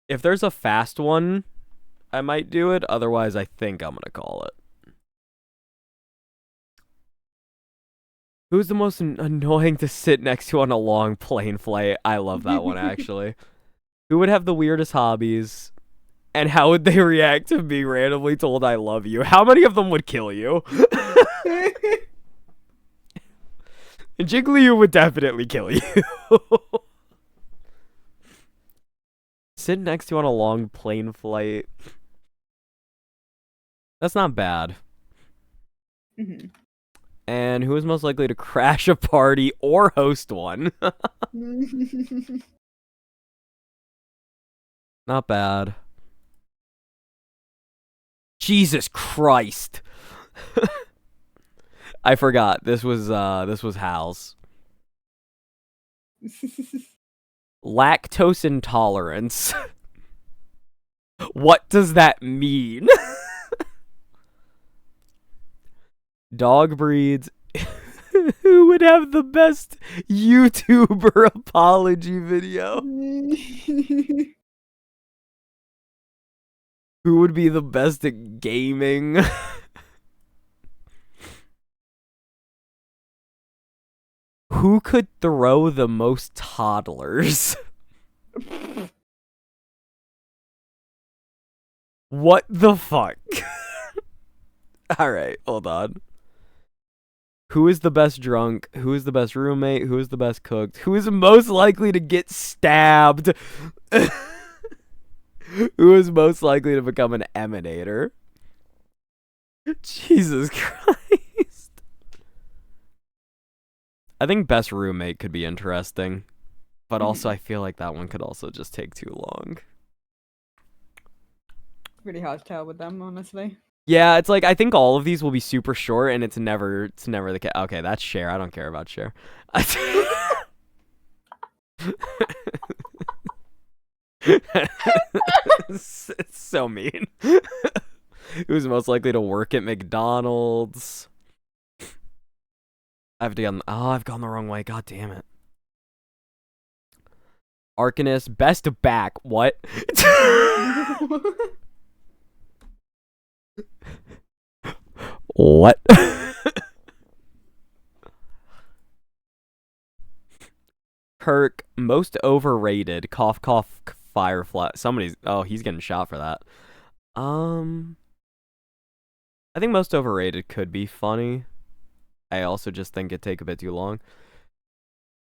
If there's a fast one, I might do it. Otherwise, I think I'm gonna call it. Who's the most annoying to sit next to on a long plane flight? I love that one, actually. Who would have the weirdest hobbies? And how would they react to being randomly told I love you? How many of them would kill you? And Jiggly would definitely kill you. Sit next to on a long plane flight. That's not bad. Mm-hmm. And who is most likely to crash a party or host one? Not bad. Jesus Christ. I forgot. This was Hal's. Lactose intolerance. What does that mean? Dog breeds. Who would have the best YouTuber apology video? Who would be the best at gaming? Who could throw the most toddlers? What the fuck? Alright, hold on. Who is the best drunk? Who is the best roommate? Who is the best cooked? Who is most likely to get stabbed? Who is most likely to become an emanator? Jesus Christ. I think best roommate could be interesting. But also I feel like that one could also just take too long. Really hard to tell with them, honestly. Yeah, it's like I think all of these will be super short, and it's never the case. Okay, that's Cher. I don't care about Cher. It's so mean. Who's most likely to work at McDonald's? I've gone the wrong way. God damn it. Arcanist, best back. What? What? Kirk, most overrated. Cough, cough, Firefly. Somebody's. Oh, he's getting shot for that. I think most overrated could be funny. I also just think it'd take a bit too long.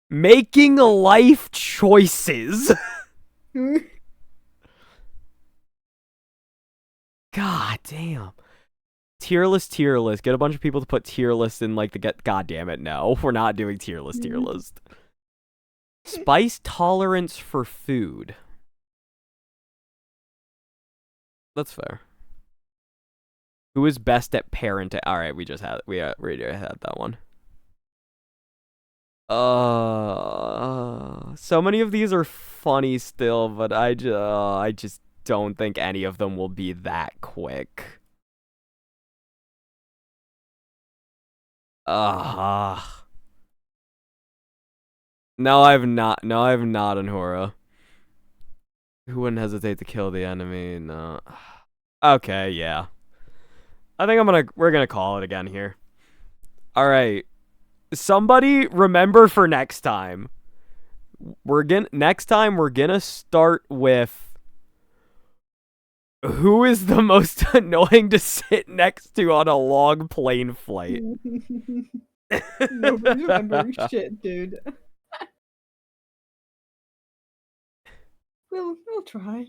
Making life choices. God damn. Tier list. Get a bunch of people to put tier list in like the get. God damn it, no. We're not doing tier list. Spice tolerance for food. That's fair. Who is best at parenting? All right, we just had that one. So many of these are funny still, but I just don't think any of them will be that quick. No, I've not Anhora. Who wouldn't hesitate to kill the enemy? No. Okay, yeah. I think we're gonna call it again here. Alright. Somebody remember for next time. Next time we're gonna start with who is the most annoying to sit next to on a long plane flight? Nobody's remembering shit, dude. We'll try.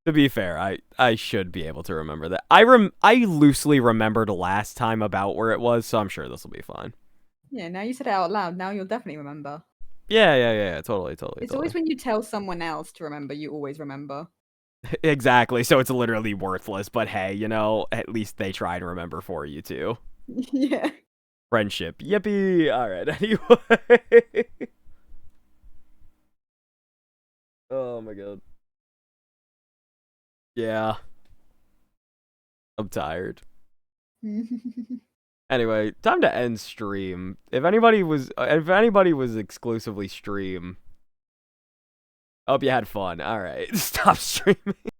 To be fair, I should be able to remember that. I loosely remembered last time about where it was, so I'm sure this will be fine. Yeah, now you said it out loud. Now you'll definitely remember. Yeah. Totally. It's always when you tell someone else to remember, you always remember. Exactly. So it's literally worthless. But hey, at least they try to remember for you too. Yeah. Friendship. Yippee. All right. Anyway. Oh my god. Yeah. I'm tired. Anyway, time to end stream. If anybody was exclusively stream, I hope you had fun. All right, stop streaming.